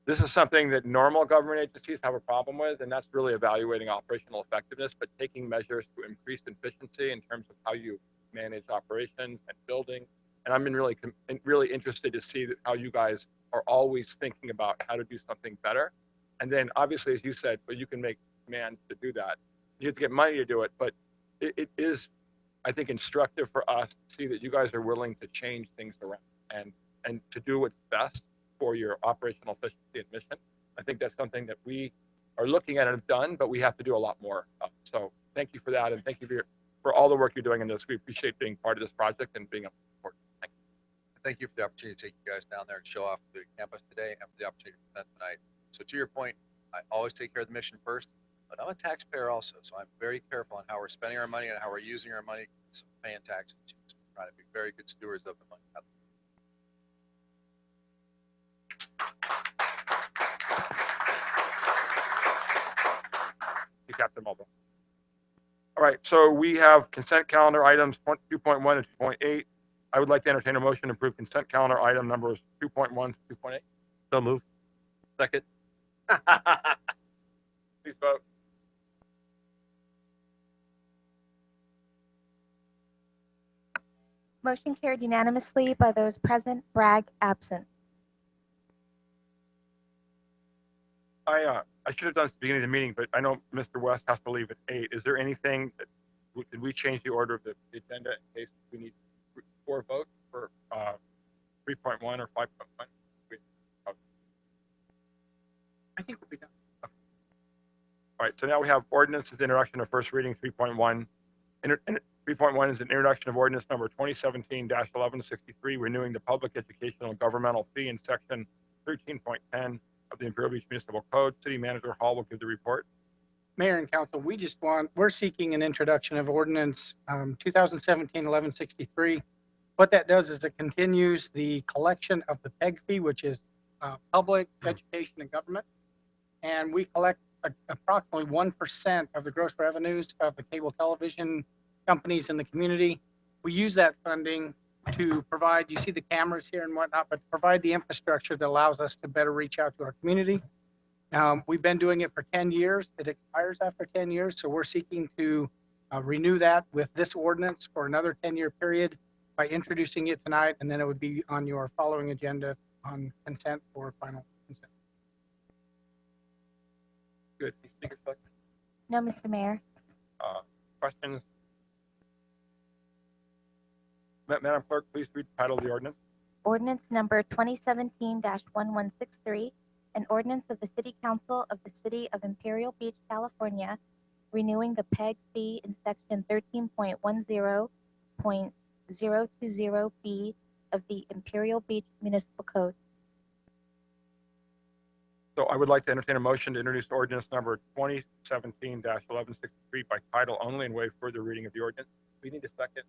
Speaker 2: this is something that normal government agencies have a problem with, and that's really evaluating operational effectiveness, but taking measures to increase efficiency in terms of how you manage operations and building. And I'm really interested to see how you guys are always thinking about how to do something better And then obviously, as you said, but you can make demands to do that. You have to get money to do it, but it is, I think, instructive for us to see that you guys are willing to change things around and to do what's best for your operational efficiency and mission. I think that's something that we are looking at and have done, but we have to do a lot more. So thank you for that, and thank you for all the work you're doing in this. We appreciate being part of this project and being a support. Thank you.
Speaker 9: Thank you for the opportunity to take you guys down there and show off the campus today and for the opportunity to present tonight. So to your point, I always take care of the mission first, but I'm a taxpayer also. So I'm very careful on how we're spending our money and how we're using our money. So paying taxes too. So we're trying to be very good stewards of the money.
Speaker 2: You, Captain Mulder. All right, so we have consent calendar items 2.1 and 2.8. I would like to entertain a motion to approve consent calendar item numbers 2.1 to 2.8.
Speaker 6: So move. Second.
Speaker 2: Please vote.
Speaker 3: Motion carried unanimously by those present, Bragg absent.
Speaker 2: I should have done this at the beginning of the meeting, but I know Mr. West has to leave at 8. Is there anything that did we change the order of the agenda in case we need 4 votes for 3.1 or 5.1?
Speaker 7: I think we'll be done.
Speaker 2: All right, so now we have ordinances, introduction of first reading 3.1. 3.1 is an introduction of ordinance number 2017-1163, renewing the public educational and governmental fee in section 13.10 of the Imperial Beach Municipal Code. City Manager Hall will give the report.
Speaker 7: Mayor and council, we're seeking an introduction of ordinance 2017-1163. What that does is it continues the collection of the PEG fee, which is public education and government. And we collect approximately 1% of the gross revenues of the cable television companies in the community. We use that funding to provide, you see the cameras here and whatnot, but provide the infrastructure that allows us to better reach out to our community. We've been doing it for 10 years. It expires after 10 years. So we're seeking to renew that with this ordinance for another 10-year period by introducing it tonight. And then it would be on your following agenda on consent or final consent.
Speaker 2: Good. Speaker select.
Speaker 3: No, Mr. Mayor.
Speaker 2: Questions? Madam Clerk, please read the title of the ordinance.
Speaker 3: Ordinance number 2017-1163, an ordinance of the City Council of the City of Imperial Beach, California, renewing the PEG fee in section 13.10.020B of the Imperial Beach Municipal Code.
Speaker 2: So I would like to entertain a motion to introduce ordinance number 2017-1163 by title only and waive further reading of the ordinance. We need a second.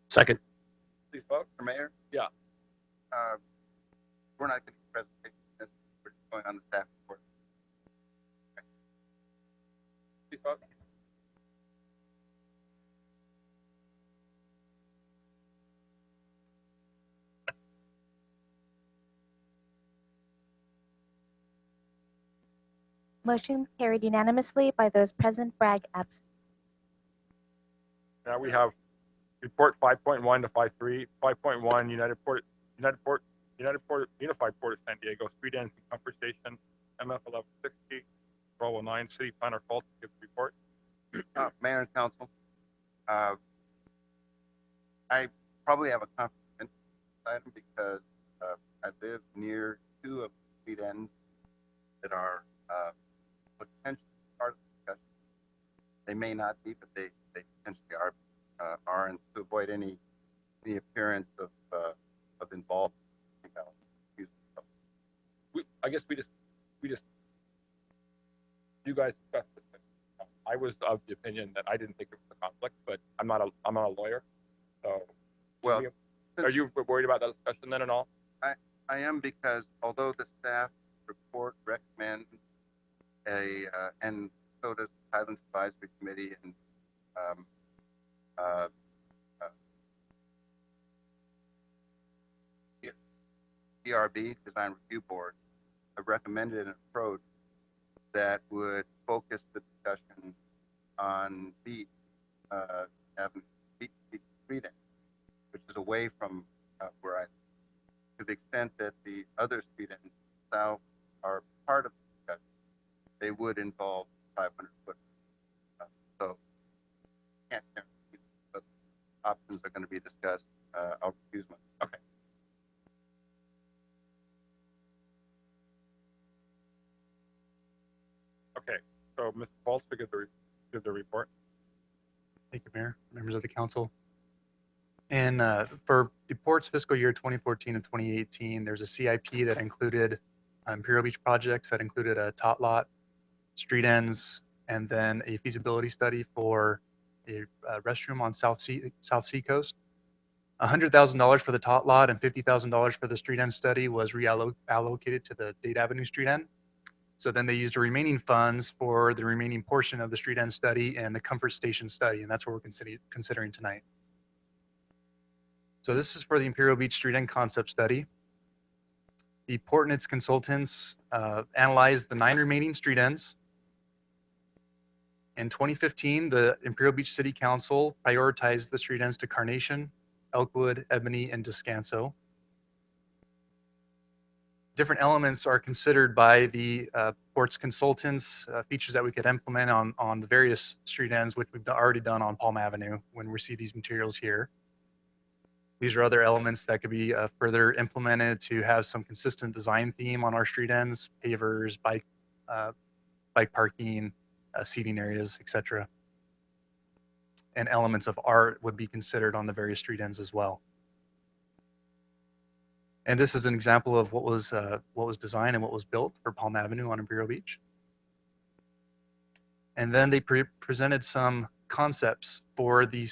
Speaker 6: Second.
Speaker 2: Please vote.
Speaker 4: Mr. Mayor?
Speaker 2: Yeah.
Speaker 4: We're not getting a presentation. We're just going on the staff report.
Speaker 2: Please vote.
Speaker 3: Motion carried unanimously by those present, Bragg absent.
Speaker 2: Now we have report 5.1 to 5.3. 5.1 Unified Port of San Diego, Street Ends and Comfort Station, MF 1160, Control 09, City Planner Fulton gives the report.
Speaker 4: Mayor and council, I probably have a conflict of interest item because I live near 2 of the street ends that are potentially part of the discussion. They may not be, but they potentially are, and to avoid any appearance of involvement.
Speaker 2: I guess we just you guys discussed this. I was of the opinion that I didn't think it was a conflict, but I'm not a lawyer, so.
Speaker 4: Well,
Speaker 2: Are you worried about that discussion then at all?
Speaker 4: I am, because although the staff report recommends and so does the Highlands Advisory Committee and DRB, Design Review Board, have recommended an approach that would focus the discussion on Beach Avenue, Beach Street End, which is a away from where I, to the extent that the other street ends south are part of the discussion, they would involve 500 foot. So can't guarantee, but options are going to be discussed. I'll recuse myself.
Speaker 2: Okay. Okay, so Mr. Waltz to give the report.
Speaker 10: Thank you, Mayor, members of the council. And for the port's fiscal year 2014 and 2018, there's a CIP that included Imperial Beach projects that included a tot lot, street ends, and then a feasibility study for a restroom on South Sea Coast. $100,000 for the tot lot and $50,000 for the street end study was reallocated to the Dade Avenue street end. So then they used the remaining funds for the remaining portion of the street end study and the comfort station study, and that's what we're considering tonight. So this is for the Imperial Beach street end concept study. The port and its consultants analyzed the 9 remaining street ends. In 2015, the Imperial Beach City Council prioritized the street ends to Carnation, Elkwood, Ebony, and Descanso. Different elements are considered by the port's consultants, features that we could implement on the various street ends, which we've already done on Palm Avenue when we see these materials here. These are other elements that could be further implemented to have some consistent design theme on our street ends, pavers, bike parking, seating areas, etc. And elements of art would be considered on the various street ends as well. And this is an example of what was designed and what was built for Palm Avenue on Imperial Beach. And then they presented some concepts for the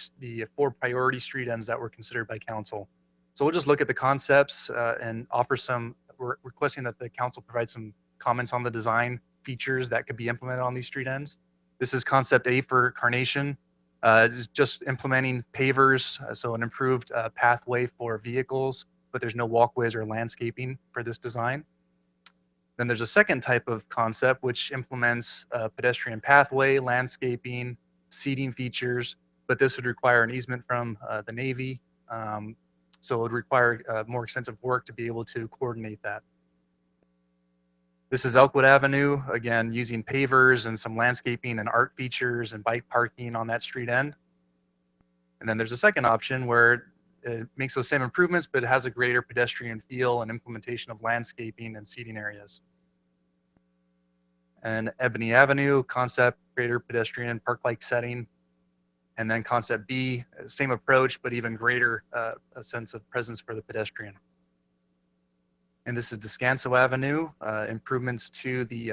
Speaker 10: 4 priority street ends that were considered by council. So we'll just look at the concepts and offer some, we're requesting that the council provide some comments on the design features that could be implemented on these street ends. This is concept A for Carnation, just implementing pavers, so an improved pathway for vehicles, but there's no walkways or landscaping for this design. Then there's a second type of concept which implements a pedestrian pathway, landscaping, seating features, but this would require an easement from the Navy. So it would require more extensive work to be able to coordinate that. This is Elkwood Avenue, again, using pavers and some landscaping and art features and bike parking on that street end. And then there's a second option where it makes those same improvements, but it has a greater pedestrian feel and implementation of landscaping and seating areas. And Ebony Avenue, concept, greater pedestrian park-like setting. And then concept B, same approach, but even greater a sense of presence for the pedestrian. And this is Descanso Avenue, improvements to the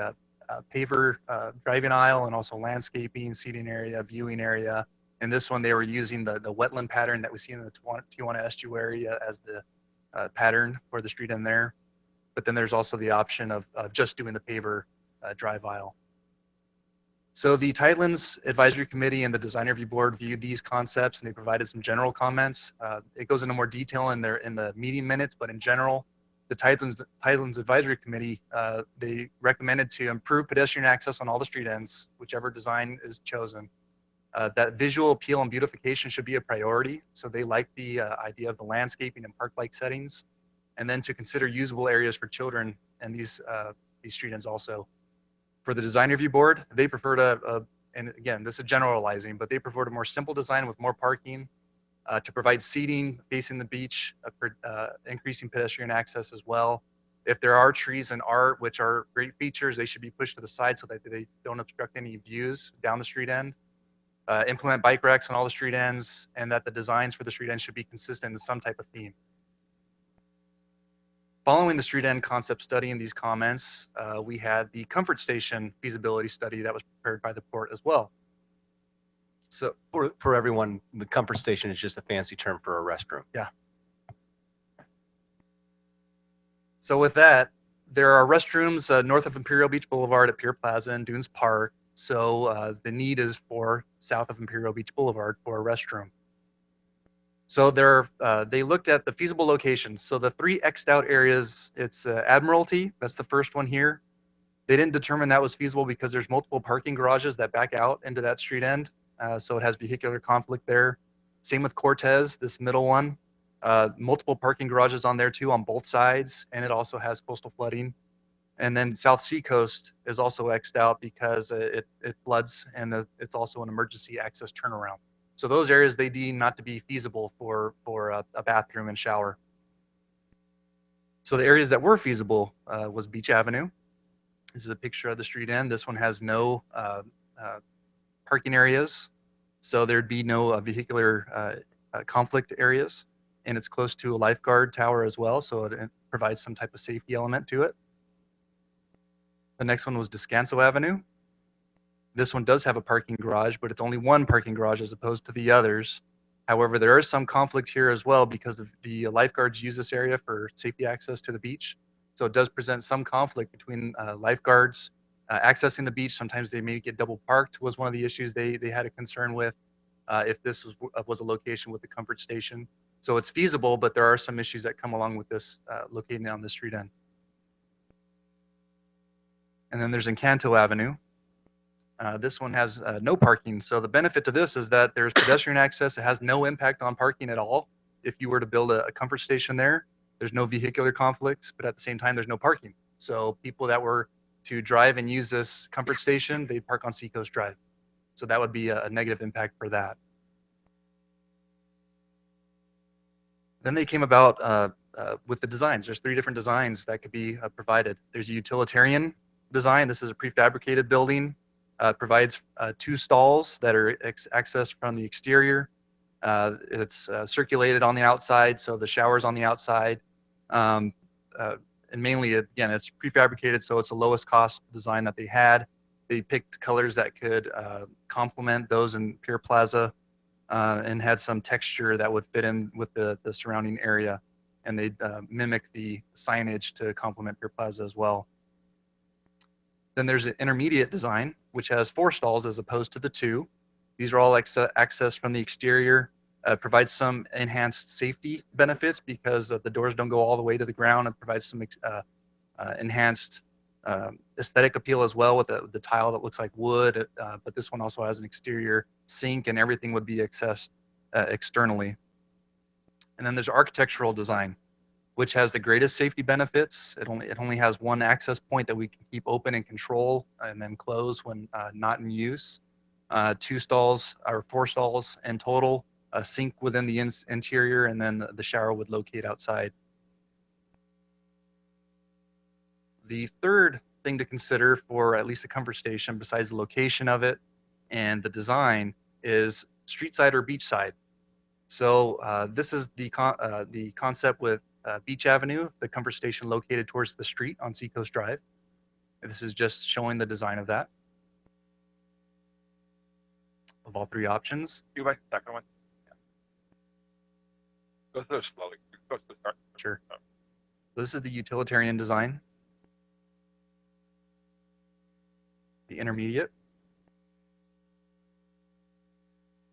Speaker 10: paver driving aisle and also landscaping, seating area, viewing area. And this one, they were using the wetland pattern that we see in the Tijuana estuary as the pattern for the street end there. But then there's also the option of just doing the paver drive aisle. So the Tidelands Advisory Committee and the Design Review Board viewed these concepts and they provided some general comments. It goes into more detail in the meeting minutes, but in general, the Tidelands Advisory Committee, they recommended to improve pedestrian access on all the street ends, whichever design is chosen. That visual appeal and beautification should be a priority. So they like the idea of the landscaping and park-like settings, and then to consider usable areas for children and these street ends also. For the Design Review Board, they preferred and again, this is generalizing, but they preferred a more simple design with more parking to provide seating facing the beach, increasing pedestrian access as well. If there are trees and art, which are great features, they should be pushed to the side so that they don't obstruct any views down the street end. Implement bike racks on all the street ends, and that the designs for the street end should be consistent in some type of theme. Following the street end concept study and these comments, we had the comfort station feasibility study that was prepared by the port as well.
Speaker 6: So for everyone, the comfort station is just a fancy term for a restroom.
Speaker 10: Yeah. So with that, there are restrooms north of Imperial Beach Boulevard at Pier Plaza and Dunes Park. So the need is for south of Imperial Beach Boulevard for a restroom. So they looked at the feasible locations. So the 3 X'd out areas, it's Admiralty, that's the first one here. They didn't determine that was feasible because there's multiple parking garages that back out into that street end. So it has vehicular conflict there. Same with Cortez, this middle one. And then Admiralty, Pier Plaza, and Dunes Park. So Multiple parking garages on there too on both sides, and it also has coastal flooding. And then South Seacoast is also X'd out because it floods, and it's also an emergency access turnaround. So those areas they deem not to be feasible for a bathroom and shower. So the areas that were feasible was Beach Avenue. This is a picture of the street end. This one has no parking areas, so there'd be no vehicular conflict areas, and it's close to a lifeguard tower as well, so it provides some type of safety element to it. The next one was Descanso Avenue. This one does have a parking garage, but it's only one parking garage as opposed to the others. However, there is some conflict here as well because of the lifeguards use this area for safety access to the beach. So it does present some conflict between lifeguards accessing the beach. Sometimes they may get double parked was one of the issues they had a concern with if this was a location with the comfort station. So it's feasible, but there are some issues that come along with this locating on the street end. And then there's Encanto Avenue. This one has no parking. So the benefit to this is that there's pedestrian access. It has no impact on parking at all. If you were to build a comfort station there, there's no vehicular conflicts, but at the same time, there's no parking. So people that were to drive and use this comfort station, they'd park on Seacoast Drive. So that would be a negative impact for that. Then they came about with the designs. There's 3 different designs that could be provided. There's a utilitarian design. This is a prefabricated building. Provides 2 stalls that are accessed from the exterior. It's circulated on the outside, so the shower's on the outside. And mainly, again, it's prefabricated, so it's the lowest cost design that they had. They picked colors that could complement those in Pier Plaza and had some texture that would fit in with the surrounding area. And they mimic the signage to complement Pier Plaza as well. Then there's an intermediate design, which has 4 stalls as opposed to the 2. These are all accessed from the exterior. Provides some enhanced safety benefits because the doors don't go all the way to the ground, and provides some enhanced aesthetic appeal as well with the tile that looks like wood. But this one also has an exterior sink, and everything would be accessed externally. And then there's architectural design, which has the greatest safety benefits. It only has 1 access point that we can keep open and control and then close when not in use. 2 stalls or 4 stalls in total, a sink within the interior, and then the shower would locate outside. The third thing to consider for at least a comfort station, besides the location of it and the design, is street side or beach side. So this is the concept with Beach Avenue, the comfort station located towards the street on Seacoast Drive. This is just showing the design of that, of all 3 options.
Speaker 2: You like the second one? Yeah. Go through it slowly. Go to the start.
Speaker 10: Sure. So this is the utilitarian design, the intermediate,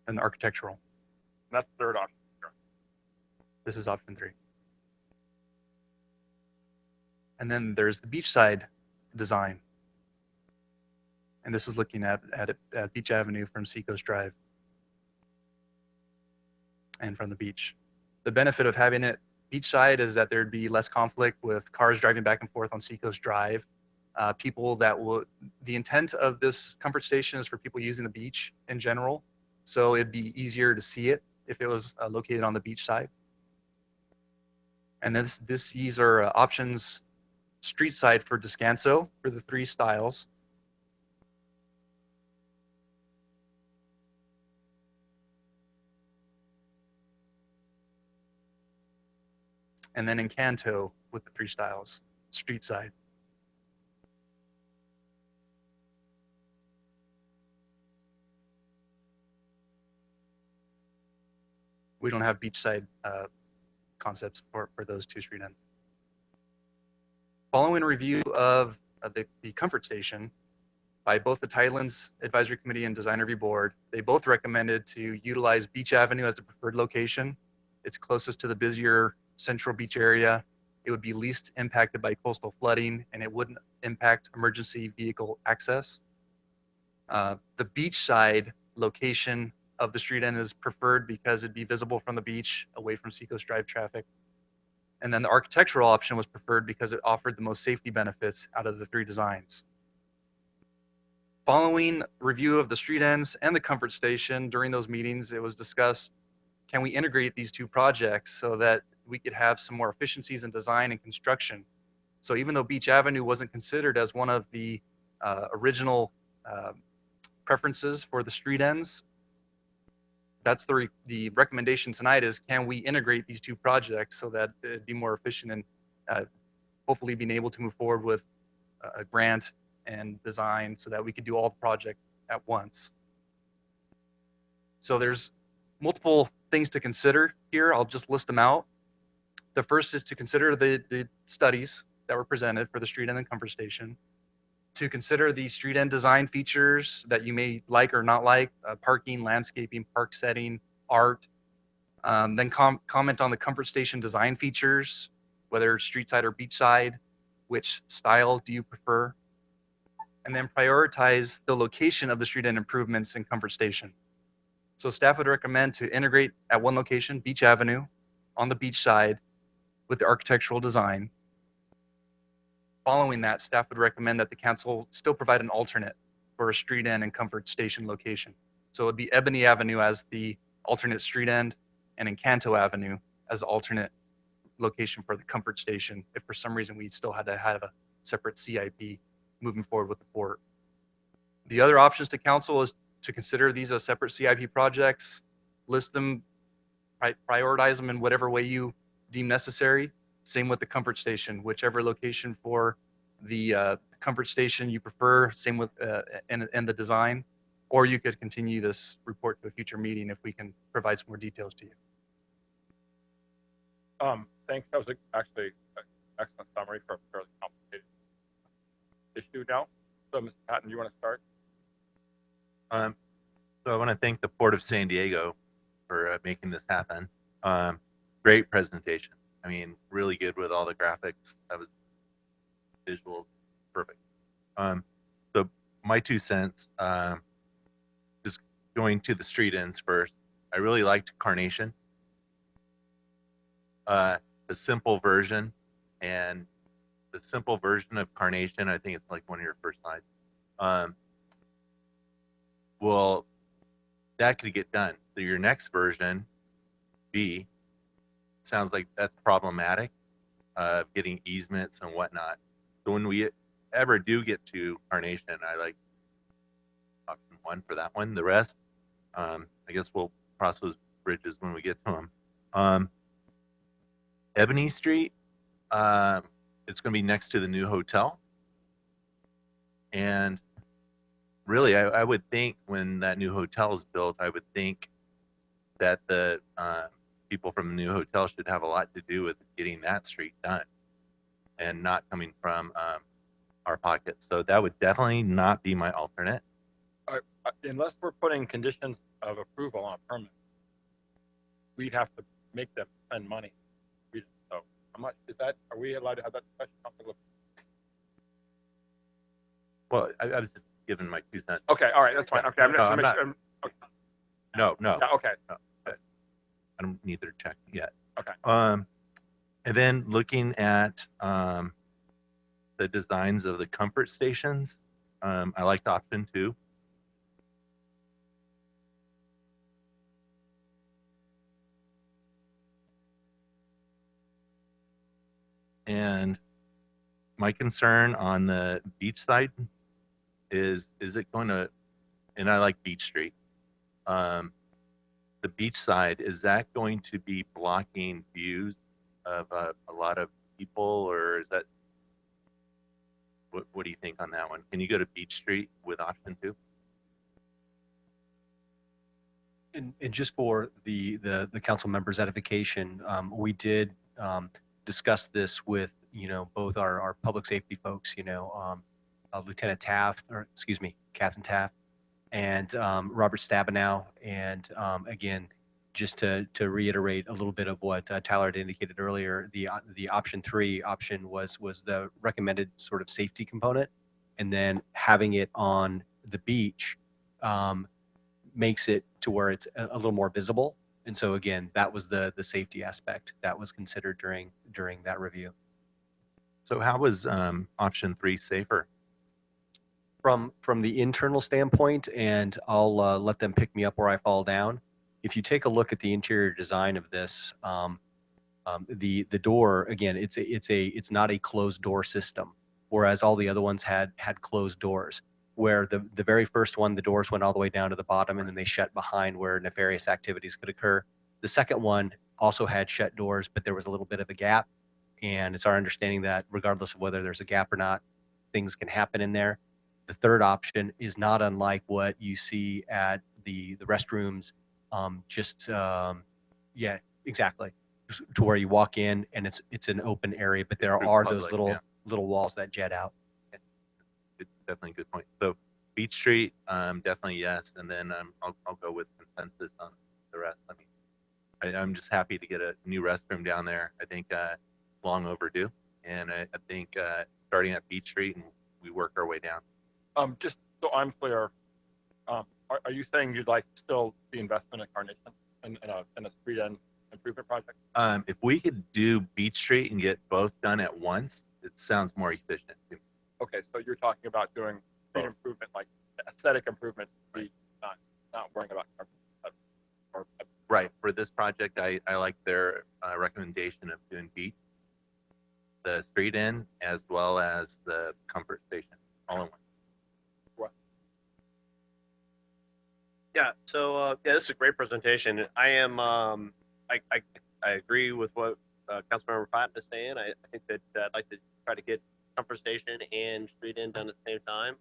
Speaker 10: and the architectural.
Speaker 2: And that's the 3rd option.
Speaker 10: This is option 3. And then there's the beachside design. And this is looking at Beach Avenue from Seacoast Drive and from the beach. The benefit of having it beachside is that there'd be less conflict with cars driving back and forth on Seacoast Drive. The intent of this comfort station is for people using the beach in general. So it'd be easier to see it if it was located on the beach side. And then these are options street side for Descanso for the 3 styles. And then Encanto with the 3 styles, street side. We don't have beachside concepts for those 2 street ends. Following a review of the comfort station by both the Tidelands Advisory Committee and Design Review Board, they both recommended to utilize Beach Avenue as the preferred location. It's closest to the busier central beach area. It would be least impacted by coastal flooding, and it wouldn't impact emergency vehicle access. The beachside location of the street end is preferred because it'd be visible from the beach, away from Seacoast Drive traffic. And then the architectural option was preferred because it offered the most safety benefits out of the three designs. Following review of the street ends and the comfort station during those meetings, it was discussed, can we integrate these two projects so that we could have some more efficiencies in design and construction? So even though Beach Avenue wasn't considered as one of the original preferences for the street ends, that's the recommendation tonight is, can we integrate these two projects so that it'd be more efficient and hopefully being able to move forward with a grant and design so that we could do all the project at once. So there's multiple things to consider here. I'll just list them out. The first is to consider the studies that were presented for the street end and comfort station, to consider the street end design features that you may like or not like, parking, landscaping, park setting, art. Then comment on the comfort station design features, whether street side or beach side, which style do you prefer? And then prioritize the location of the street end improvements in comfort station. So staff would recommend to integrate at one location, Beach Avenue, on the beach side with the architectural design. Following that, staff would recommend that the council still provide an alternate for a street end and comfort station location. So it would be Ebony Avenue as the alternate street end and Encanto Avenue as the alternate location for the comfort station if for some reason we still had to have a separate CIP moving forward with the port. The other options to council is to consider these as separate CIP projects, list them, prioritize them in whatever way you deem necessary. Same with the comfort station, whichever location for the comfort station you prefer, same with and the design, or you could continue this report to a future meeting if we can provide some more details to you.
Speaker 2: Thanks. That was actually an excellent summary for a fairly complicated issue now. So, Mr. Patton, you want to start?
Speaker 5: So I want to thank the Port of San Diego for making this happen. Great presentation. I mean, really good with all the graphics. That was visuals, perfect. So my 2 cents, just going to the street ends first. I really liked Carnation, the simple version, and the simple version of Carnation. I think it's like one of your first slides. Well, that could get done. So your next version, B, sounds like that's problematic, getting easements and whatnot. So when we ever do get to Carnation, I like option 1 for that one. The rest, I guess we'll cross those bridges when we get to them. Ebony Street, it's going to be next to the new hotel. And really, I would think when that new hotel is built, I would think that the people from the new hotel should have a lot to do with getting that street done and not coming from our pocket. So that would definitely not be my alternate.
Speaker 2: Unless we're putting conditions of approval on a permit, we'd have to make them spend money. So how much is that? Are we allowed to have that discussion?
Speaker 5: Well, I was just giving my 2 cents.
Speaker 2: Okay, all right, that's fine. Okay, I'm
Speaker 5: No,
Speaker 2: not.
Speaker 5: I'm not.
Speaker 2: Okay.
Speaker 5: No.
Speaker 2: Yeah, okay.
Speaker 5: No. I don't need their check yet.
Speaker 2: Okay.
Speaker 5: And then looking at the designs of the comfort stations, I liked option 2. And my concern on the beach side is it going to, and I like Beach Street, the beach side, is that going to be blocking views of a lot of people, or is that, what do you think on that one? Can you go to Beach Street with option 2?
Speaker 11: And just for the council members' edification, we did discuss this with, both our public safety folks, Lieutenant Taft, or excuse me, Captain Taft, and Robert Stabenow. And again, just to reiterate a little bit of what Tyler had indicated earlier, the option 3 option was the recommended sort of safety component, and then having it on the beach makes it to where it's a little more visible. And so again, that was the safety aspect that was considered during that review.
Speaker 5: So how was option 3 safer?
Speaker 11: From the internal standpoint, and I'll let them pick me up where I fall down. If you take a look at the interior design of this, the door again, it's not a closed door system, whereas all the other ones had closed doors. Where the very first one, the doors went all the way down to the bottom, and then they shut behind where nefarious activities could occur. The second one also had shut doors, but there was a little bit of a gap, and it's our understanding that regardless of whether there's a gap or not, things can happen in there. The third option is not unlike what you see at the restrooms, yeah, exactly, to where you walk in and it's an open area, but there
Speaker 5: Through
Speaker 11: are
Speaker 5: public,
Speaker 11: those
Speaker 5: yeah.
Speaker 11: little walls that jet out.
Speaker 5: Definitely a good point. So Beach Street, definitely yes, and then I'll go with consensus on the rest. I mean, I'm just happy to get a new restroom down there. I think long overdue, and I think starting at Beach Street and we work our way down.
Speaker 2: Just so I'm clear, are you saying you'd like still the investment at Carnation in a street end improvement project?
Speaker 5: If we could do Beach Street and get both done at once, it sounds more efficient.
Speaker 2: Okay, so you're talking about doing street improvement, like aesthetic improvement, not worrying about or
Speaker 5: Right. For this project, I like their recommendation of doing Beach, the street end, as well as the comfort station, all in one.
Speaker 6: Yeah. So yeah, this is a great presentation. I am I agree with what Councilmember Patton is saying. I think that I'd like to try to get comfort station and street end done at the same time.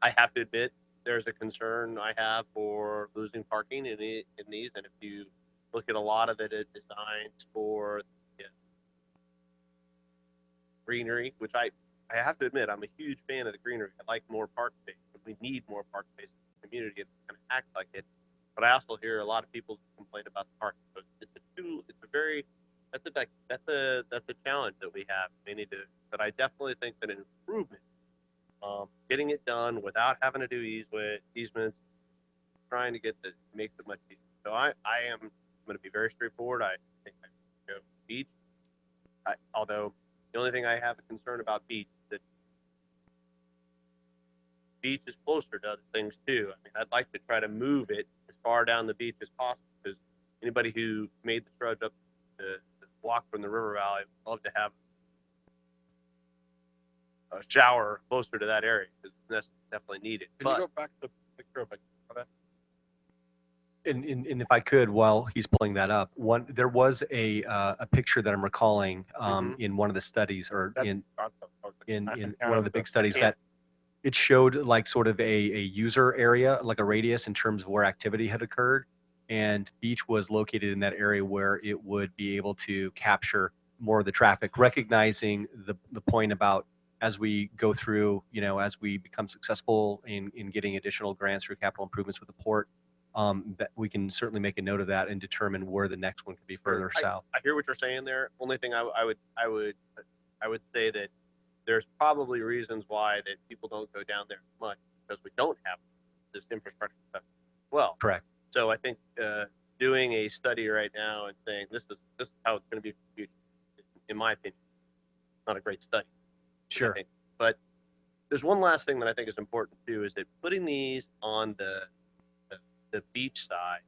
Speaker 6: I have to admit there's a concern I have for losing parking in these, and if you look at a lot of it, it designs for greenery, which I have to admit I'm a huge fan of the greenery. I like more park space. We need more park space in the community and kind of act like it. But I also hear a lot of people complain about the parking. So that's a challenge that we have. We need to, but I definitely think that an improvement, getting it done without having to do easements, trying to makes it much easier. So I'm going to be very straightforward. I think I go Beach. Although the only thing I have a concern about Beach is that Beach is closer to other things too. I mean, I'd like to try to move it as far down the beach as possible, because anybody who made the trudge up to walk from the river valley would love to have a shower closer to that area, because that's definitely needed.
Speaker 2: Can you go back to the picture of that?
Speaker 11: And if I could, while he's pulling that up, there was a picture that I'm recalling in one of the studies, or in one of the big studies, that it showed like sort of a user area, like a radius in terms of where activity had occurred, and Beach was located in that area where it would be able to capture more of the traffic, recognizing the point about as we go through, as we become successful in getting additional grants through capital improvements with the port, that we can certainly make a note of that and determine where the next one could be further south.
Speaker 6: I hear what you're saying there. Only thing I would say that there's probably reasons why that people don't go down there as much, because we don't have this infrastructure stuff. Well,
Speaker 11: Correct.
Speaker 6: So I think doing a study right now and saying this is how it's going to be for the future, in my opinion, not a great study.
Speaker 11: Sure.
Speaker 6: But there's one last thing that I think is important too, is that putting these on the beach side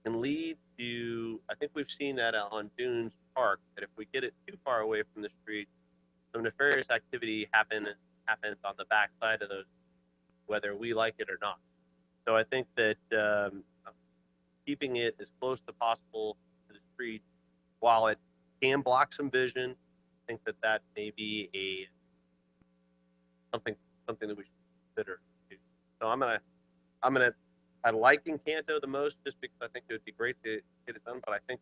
Speaker 6: can lead to, I think we've seen that on Dunes Park, that if we get it too far away from the street, some nefarious activity happens on the back side of those, whether we like it or not. So I think that keeping it as close as possible to the street, while it can block some vision, I think that may be something that we should consider. So I like Encanto the most, just because I think it would be great to get it done. But I think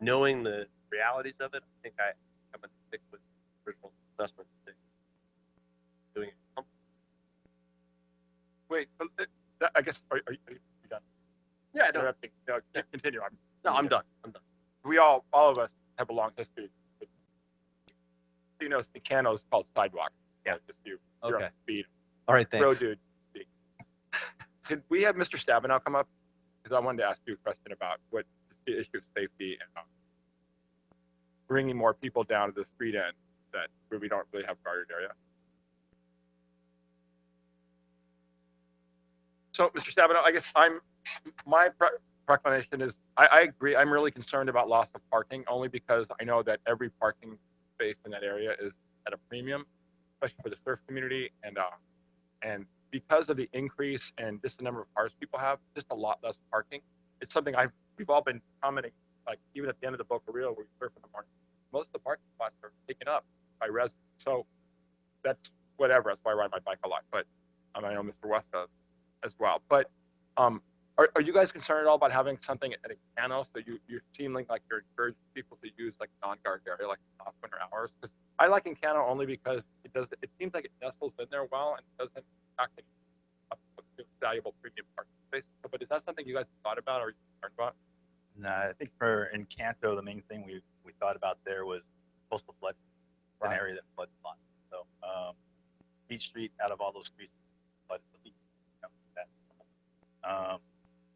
Speaker 6: knowing the realities of it, I think I'm going to stick with original assessment. Doing it.
Speaker 2: Wait, I guess are you done?
Speaker 6: Yeah, no.
Speaker 2: Continue.
Speaker 6: I'm done.
Speaker 2: We all of us have a long history. Encanto is called sidewalk. Yeah, just you. You're
Speaker 11: Okay.
Speaker 2: on speed.
Speaker 11: All right,
Speaker 2: Bro,
Speaker 11: thanks.
Speaker 2: dude. Could we have Mr. Stabenow come up? Because I wanted to ask you a question about what the issue of safety and bringing more people down to the street end that where we don't really have guarded area. So, Mr. Stabenow, I guess my proclamation is I agree. I'm really concerned about loss of parking only because I know that every parking space in that area is at a premium, especially for the surf community, and because of the increase and just the number of cars people have, just a lot less parking. It's something we've all been commenting, like even at the end of the Boca Rio where we surf in the morning, most of the parking spots are taken up by residents. So that's whatever. That's why I ride my bike a lot. But I know Mr. West does as well. But are you guys concerned at all about having something at a cano? So you're seeming like you're encouraging people to use like non-guard area, like off winter hours. Because I like Encano only because it seems like it nestles in there well and doesn't actually a valuable premium parking space. But is that something you guys have thought about or you concerned about?
Speaker 12: No, I think for Encanto, the main thing we thought about there was coastal flood, an
Speaker 2: Right.
Speaker 12: area that floods a lot. So Beach Street, out of all those streets, floods the beach. You know, that.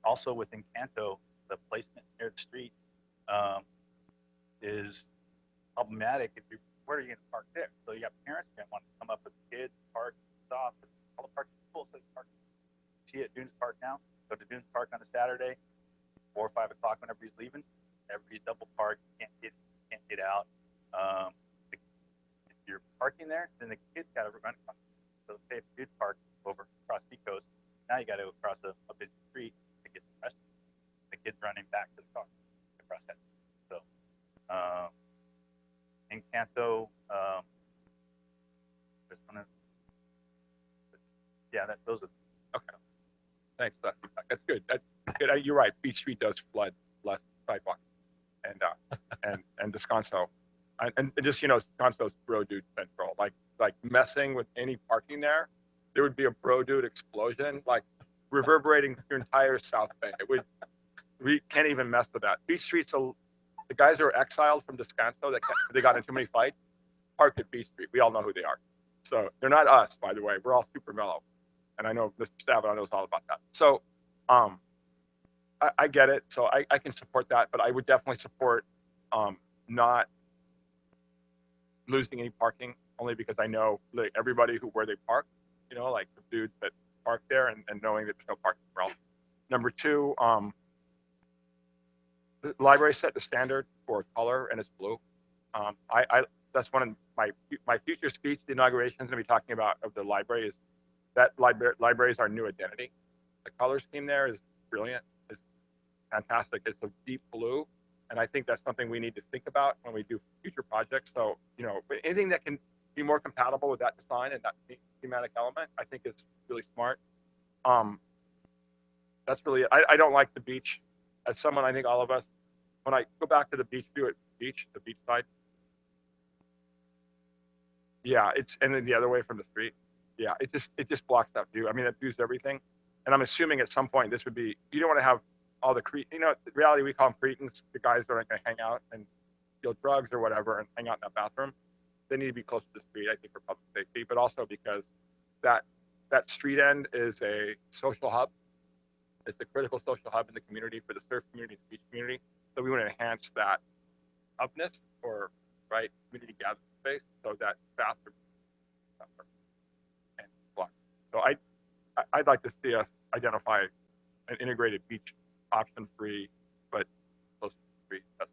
Speaker 12: Also with Encanto, the placement near the street is problematic. If where are you going to park there? So you got parents that want to come up with kids, park, stop, all the parking full. So park. See at Dunes Park now. Go to Dunes Park on a Saturday, 4 or 5 o'clock whenever he's leaving. Everybody's double parked. Can't get out. If you're parking there, then the kids got to run across. So say if Dunes Park over across Seacoast, now you got to go across a busy street to get the rest. The kids running back to the car across that. So Encanto, there's one of, yeah, those are.
Speaker 2: Okay. Thanks for that feedback. That's good. That's good. You're right. Beach Street does flood less sidewalk, and Descanso, and just Descanso's bro dude central. Like messing with any parking there would be a bro dude explosion, like reverberating your entire South Bay. We can't even mess with that. Beach Street's the guys who are exiled from Descanso that they got in too many fights parked at Beach Street. We all know who they are. So they're not us, by the way. We're all super mellow. And I know Mr. Stabenow knows all about that. So I get it. So I can support that, but I would definitely support not losing any parking only because I know like, everybody where they park, like the dudes that park there and knowing that there's no parking for all. Number two, the library set the standard for color and it's blue. That's one of my future speech, the inauguration is going to be talking about of the library is that library is our new identity. The color scheme there is brilliant. It's fantastic. It's a deep blue. And I think that's something we need to think about when we do future projects. So, anything that can be more compatible with that design and that thematic element, I think is really smart. That's really it. I don't like the beach. As someone, I think all of us, when I go back to the beach view at the beach side, yeah, and then the other way from the street. Yeah, it just blocks that view. I mean, that views everything. And I'm assuming at some point this would be, you don't want to have all the the reality we call them Cretans, the guys that aren't going to hang out and deal drugs or whatever and hang out in that bathroom. They need to be close to the street, I think, for public safety, but also because that street end is a social hub. It's a critical social hub in the community for the surf community, the beach community. So we want to enhance that upness or community gathering space so that bathroom and block. So I'd like to see us identify an integrated beach option 3, but close to the street. That's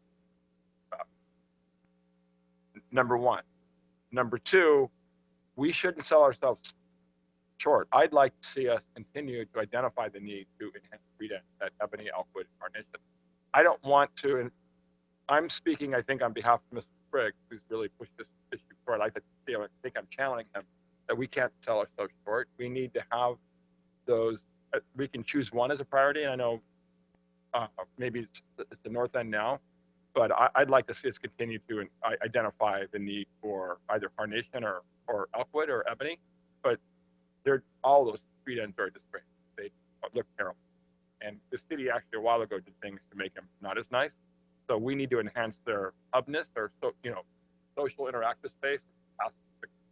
Speaker 2: about number 1. Number 2, we shouldn't sell ourselves short. I'd like to see us continue to identify the need to enhance street end at Ebony, Elkwood, and Carnation. I don't want to, and I'm speaking, I think, on behalf of Mr. Sprigg, who's really pushed this issue forward. I think I'm channeling him that we can't sell ourselves short. We need to have those. We can choose one as a priority, and I know maybe it's the north end now, but I'd like to see us continue to identify the need for either Carnation or Elkwood or Ebony, but all those street ends are disgraced. They look terrible. And the city actually a while ago did things to make them not as nice. So we need to enhance their hubness or social interactive space.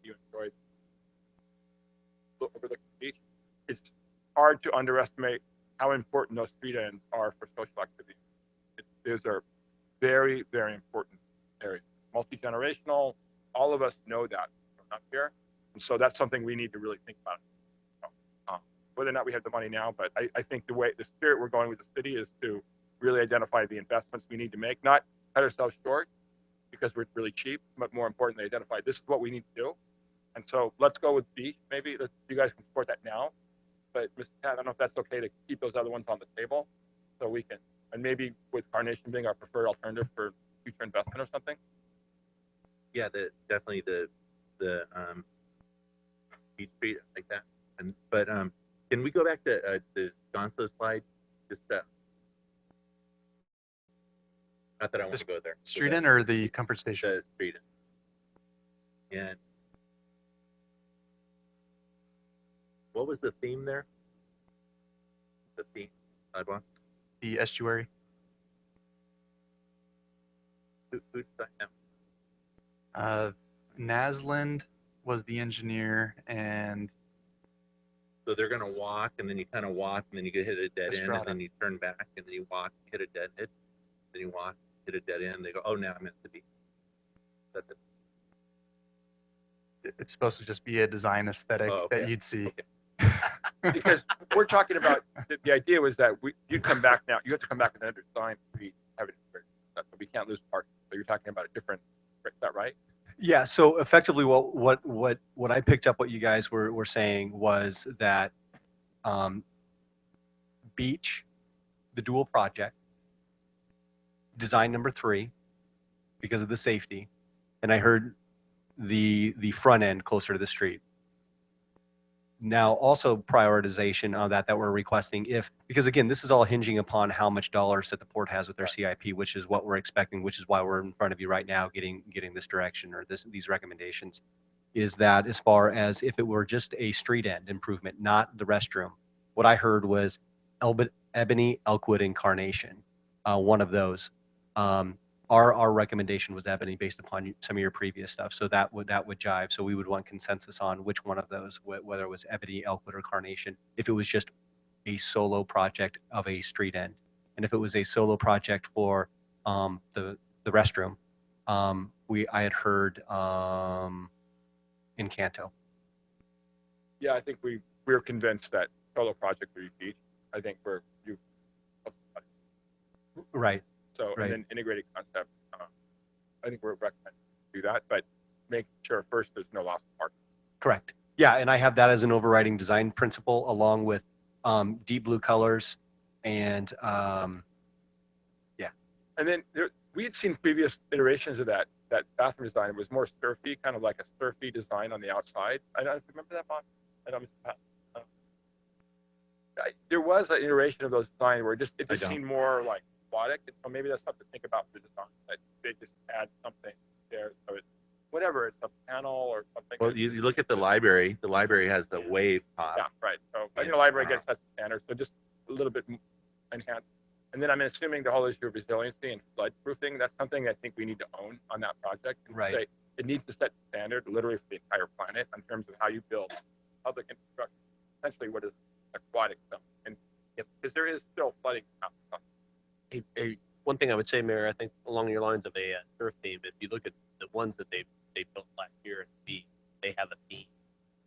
Speaker 2: You enjoy hard to underestimate how important those street ends are for social activity. Those are very, very important areas. Multi-generational, all of us know that from up here. And so that's something we need to really think about. Whether or not we have the money now, but I think the spirit we're going with the city is to really identify the investments we need to make, not cut ourselves short because we're really cheap, but more importantly, identify this is what we need to do. And so let's go with B. Maybe you guys can support that now. But Mr. Pat, I don't know if that's okay to keep those other ones on the table so we can, and maybe with Carnation being our preferred alternative for future investment or something.
Speaker 5: Yeah, definitely the Beach Street like that. But can we go back to the Gonzo slide? Just not that I want to go there.
Speaker 10: Street end or the comfort station?
Speaker 5: The street end. And what was the theme there? The theme sidewalk.
Speaker 10: The estuary.
Speaker 5: Who designed that?
Speaker 10: Nasland was the engineer, and
Speaker 5: So they're gonna walk, and then you kind of walk, and then you hit a dead end,
Speaker 10: Estrada.
Speaker 5: and then you turn back, and then you walk, hit a dead end, then you walk, hit a dead end. They go, oh, now I'm at the beach. That's it.
Speaker 10: it's supposed to just be a design aesthetic
Speaker 5: Oh, okay.
Speaker 10: that you'd see.
Speaker 5: Okay.
Speaker 2: Because we're talking about the idea was that you'd come back now. You have to come back with another design to have it. So we can't lose parking. So you're talking about a different. Is that right?
Speaker 11: Yeah. So effectively, what I picked up what you guys were saying was that beach, the dual project, design number 3, because of the safety, and I heard the front end closer to the street. Now, also prioritization of that we're requesting because again, this is all hinging upon how much dollars that the port has with their CIP, which is what we're expecting, which is why we're in front of you right now, getting this direction or these recommendations, is that as far as if it were just a street end improvement, not the restroom, what I heard was Ebony, Elkwood, and Carnation, one of those. Our recommendation was Ebony based upon some of your previous stuff, so that would jive. So we would want consensus on which one of those, whether it was Ebony, Elkwood, or Carnation, if it was just a solo project of a street end, and if it was a solo project for the restroom, I had heard Encanto.
Speaker 2: Yeah, I think we're convinced that solo project would be beach. I think you.
Speaker 11: Right.
Speaker 2: So
Speaker 11: Right.
Speaker 2: And then integrated concept. I think we're recommending do that, but make sure first there's no loss of parking.
Speaker 11: Correct. Yeah, and I have that as an overriding design principle, along with deep blue colors, and
Speaker 2: And then we had seen previous iterations of that bathroom design. It was more surfy, kind of like a surfy design on the outside. I don't know if you remember that, Bob. I don't. There was an iteration of those designs where it just
Speaker 5: don't.
Speaker 2: seemed more like aquatic. So maybe that's something to think about for the design. That they just add something there, so it's whatever. It's a panel or something.
Speaker 5: Well, you look at the library. The library has the wave top.
Speaker 2: Yeah, right. So I think the library gets that standard. So just a little bit enhanced. And then I'm assuming the whole issue of resiliency and flood proofing, that's something I think we need to own on that project. And
Speaker 11: Right.
Speaker 2: say it needs to set the standard literally for the entire planet in terms of how you build public infrastructure, essentially what is aquatic zone. And because there is still flooding.
Speaker 6: One thing I would say, Mayor, I think along your lines of a surf theme, if you look at the ones that they built last year at the beach, they have a theme.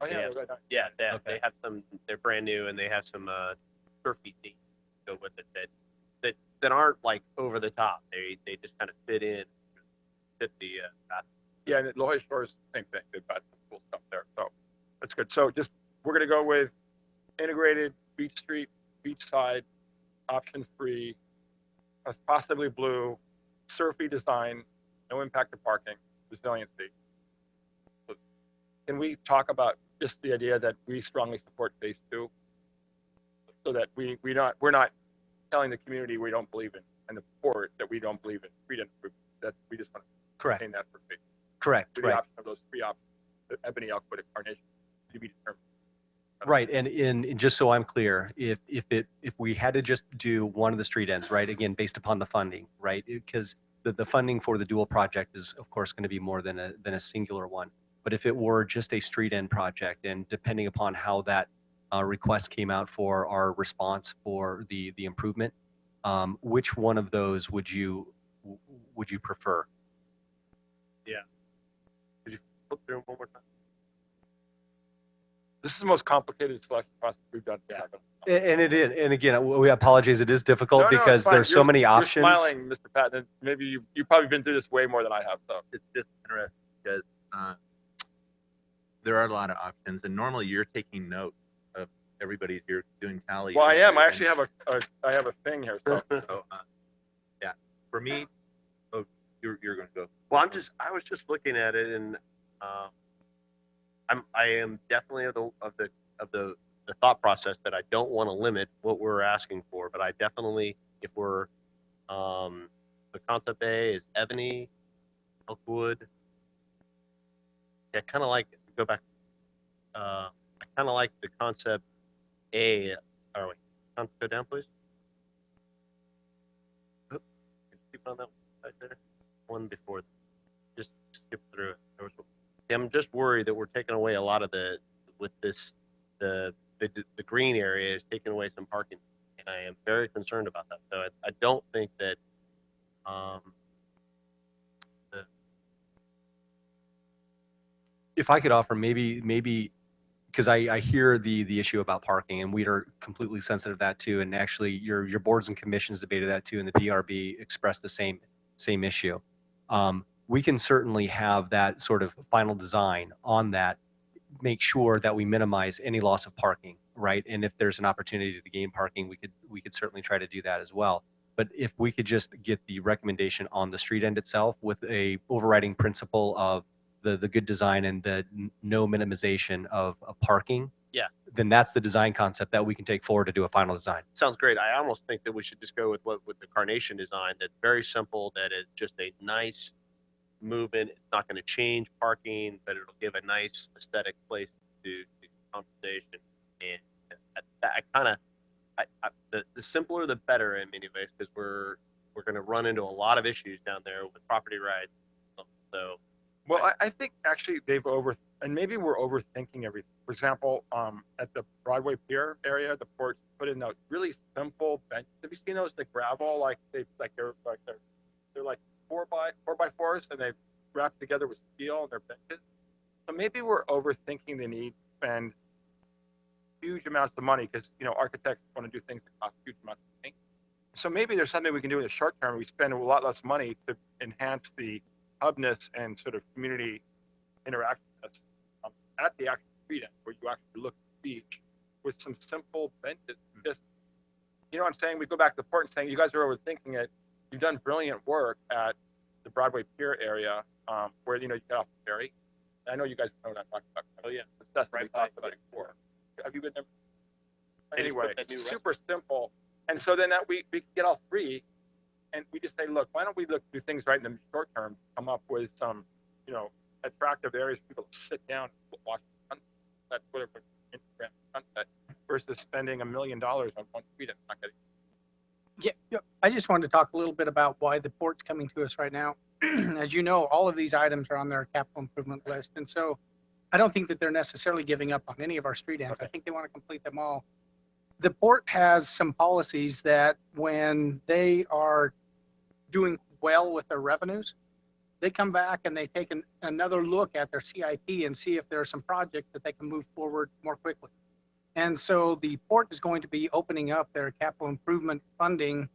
Speaker 2: Oh,
Speaker 6: They
Speaker 2: yeah,
Speaker 6: have
Speaker 2: right.
Speaker 6: Yeah, they
Speaker 11: Okay.
Speaker 6: have some. They're brand new, and they have some surfy themes to go with it that aren't like over the top. They just kind of fit the
Speaker 2: Yeah, and Lohe Shores, same thing. They've got some cool stuff there. So that's good. So we're going to go with integrated beach street, beachside, option 3, possibly blue, surfy design, no impact to parking, resiliency. So can we talk about just the idea that we strongly support phase 2, so that we're not telling the community we don't believe in, and the port that we don't believe in freedom. That we just want to
Speaker 11: correct.
Speaker 2: maintain that for phase 2.
Speaker 11: Correct.
Speaker 2: With the
Speaker 11: Right.
Speaker 2: option of those 3 options, the Ebony, Elkwood, and Carnation, to be determined.
Speaker 11: Right, and just so I'm clear, if we had to just do one of the street ends, right, again, based upon the funding, right, because the funding for the dual project is of course going to be more than a singular one. But if it were just a street end project, and depending upon how that request came out for our response for the improvement. Which one of those would you prefer?
Speaker 6: Could you flip through them one more time?
Speaker 2: This is the most complicated selection process we've done.
Speaker 6: Yeah.
Speaker 11: And it is, and again, we apologize. It is difficult
Speaker 2: No, no, it's
Speaker 11: because
Speaker 2: fine.
Speaker 11: there's so many options.
Speaker 2: You're smiling, Mr. Patton. Maybe you've probably been through this way more than I have, though.
Speaker 5: It's just interesting because there are a lot of options, and normally you're taking note of everybody's. You're doing tallies.
Speaker 2: Well, I
Speaker 5: and
Speaker 2: am. I
Speaker 5: everything.
Speaker 2: actually have a thing here. So
Speaker 5: So, yeah, for me, oh, you're going to go.
Speaker 6: Well, I was just looking at it, and I am definitely of the thought process that I don't want to limit what we're asking for, but I definitely, if we're the concept A is ebony, elkwood. I kind of like go back. I kind of like the concept A. Or wait, go down, please. Oop, can you keep on that one right there? One before. Just skip through it. I'm just worried that we're taking away a lot of the green area is taking away some parking, and I am very concerned about that. So I don't think that
Speaker 11: If I could offer, maybe because I hear the issue about parking, and we are completely sensitive to that too. And actually, your boards and commissions debated that too, and the PRB expressed the same issue. We can certainly have that sort of final design on that, make sure that we minimize any loss of parking, right? And if there's an opportunity to gain parking, we could certainly try to do that as well. But if we could just get the recommendation on the street end itself with a overriding principle of the good design and the no minimization of parking,
Speaker 6: Yeah.
Speaker 11: then that's the design concept that we can take forward to do a final design.
Speaker 6: sounds great. I almost think that we should just go with the Carnation design. That's very simple. That is just a nice movement. It's not going to change parking, but it'll give a nice aesthetic place to conversation. And I kind of the simpler the better in many ways, because we're going to run into a lot of issues down there with property rights. So
Speaker 2: well, I think actually and maybe we're overthinking everything. For example, at the Broadway Pier area, the ports put in those really simple benches. Have you seen those? The gravel, they're like 4x4s, and they've wrapped together with steel, and they're benches. So maybe we're overthinking the need to spend huge amounts of money, because architects want to do things that cost huge amounts of money. So maybe there's something we can do in the short term. We spend a lot less money to enhance the hubness and sort of community interactiveness at the actual street end, where you actually look at the beach with some simple benches. Just, what I'm saying? We go back to the port and saying, you guys are overthinking it. You've done brilliant work at the Broadway Pier area, where you get off the ferry. I know you guys know what I'm talking about. Oh yeah, that's right. We talked about it before. Have you been there? Anyway, super simple. And so then we get all three, and we just say, look, why don't we do things right in the short term, come up with some, attractive areas for people to sit down and watch the sunset. That's whatever Instagram sunset, versus spending $1 million on one street and not getting.
Speaker 7: Yeah, I just wanted to talk a little bit about why the port's coming to us right now. As you know, all of these items are on their capital improvement list. And so I don't think that they're necessarily giving up on any of our street ends. I think they want to complete them all. The port has some policies that when they are doing well with their revenues, they come back and they take another look at their CIP and see if there are some projects that they can move forward more quickly. And so the port is going to be opening up their capital improvement funding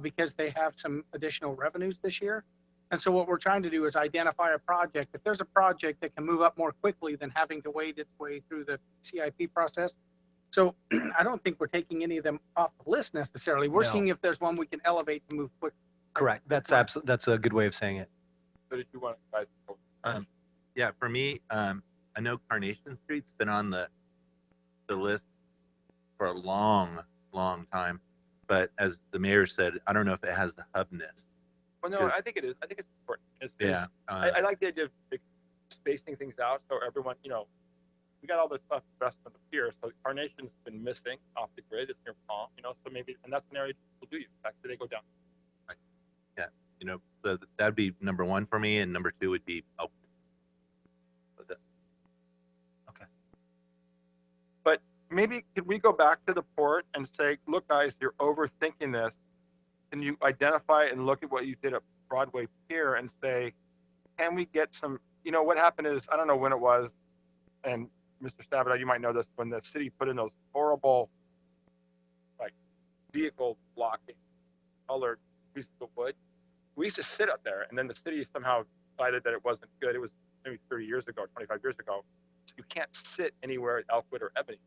Speaker 7: because they have some additional revenues this year. And so what we're trying to do is identify a project. If there's a project that can move up more quickly than having to wait its way through the CIP process. So I don't think we're taking any of them off the list necessarily. We're seeing if there's one we can elevate to move quickly.
Speaker 11: Correct. That's a good way of saying it.
Speaker 2: So did you want guys to go?
Speaker 5: Yeah, for me, I know Carnation Street's been on the list for a long time, but as the mayor said, I don't know if it has the hubness.
Speaker 2: Well, no, I think it is. I think it's important. I like the idea of spacing things out so everyone, we got all this stuff invested on the pier, so Carnation's been missing off the grid. It's near Palm, so maybe, and that's an area people do use. Actually, they go down.
Speaker 5: Yeah, so that'd be number one for me, and number two would be
Speaker 2: maybe could we go back to the port and say, look, guys, you're overthinking this. Can you identify and look at what you did at Broadway Pier and say, can we get some, what happened is, I don't know when it was, and Mr. Stabenow, you might know this, when the city put in those horrible, like, vehicle blocking colored pieces of wood, we used to sit up there, and then the city somehow decided that it wasn't good. It was maybe 30 years ago, 25 years ago. So you can't sit anywhere at Elkwood or Ebony.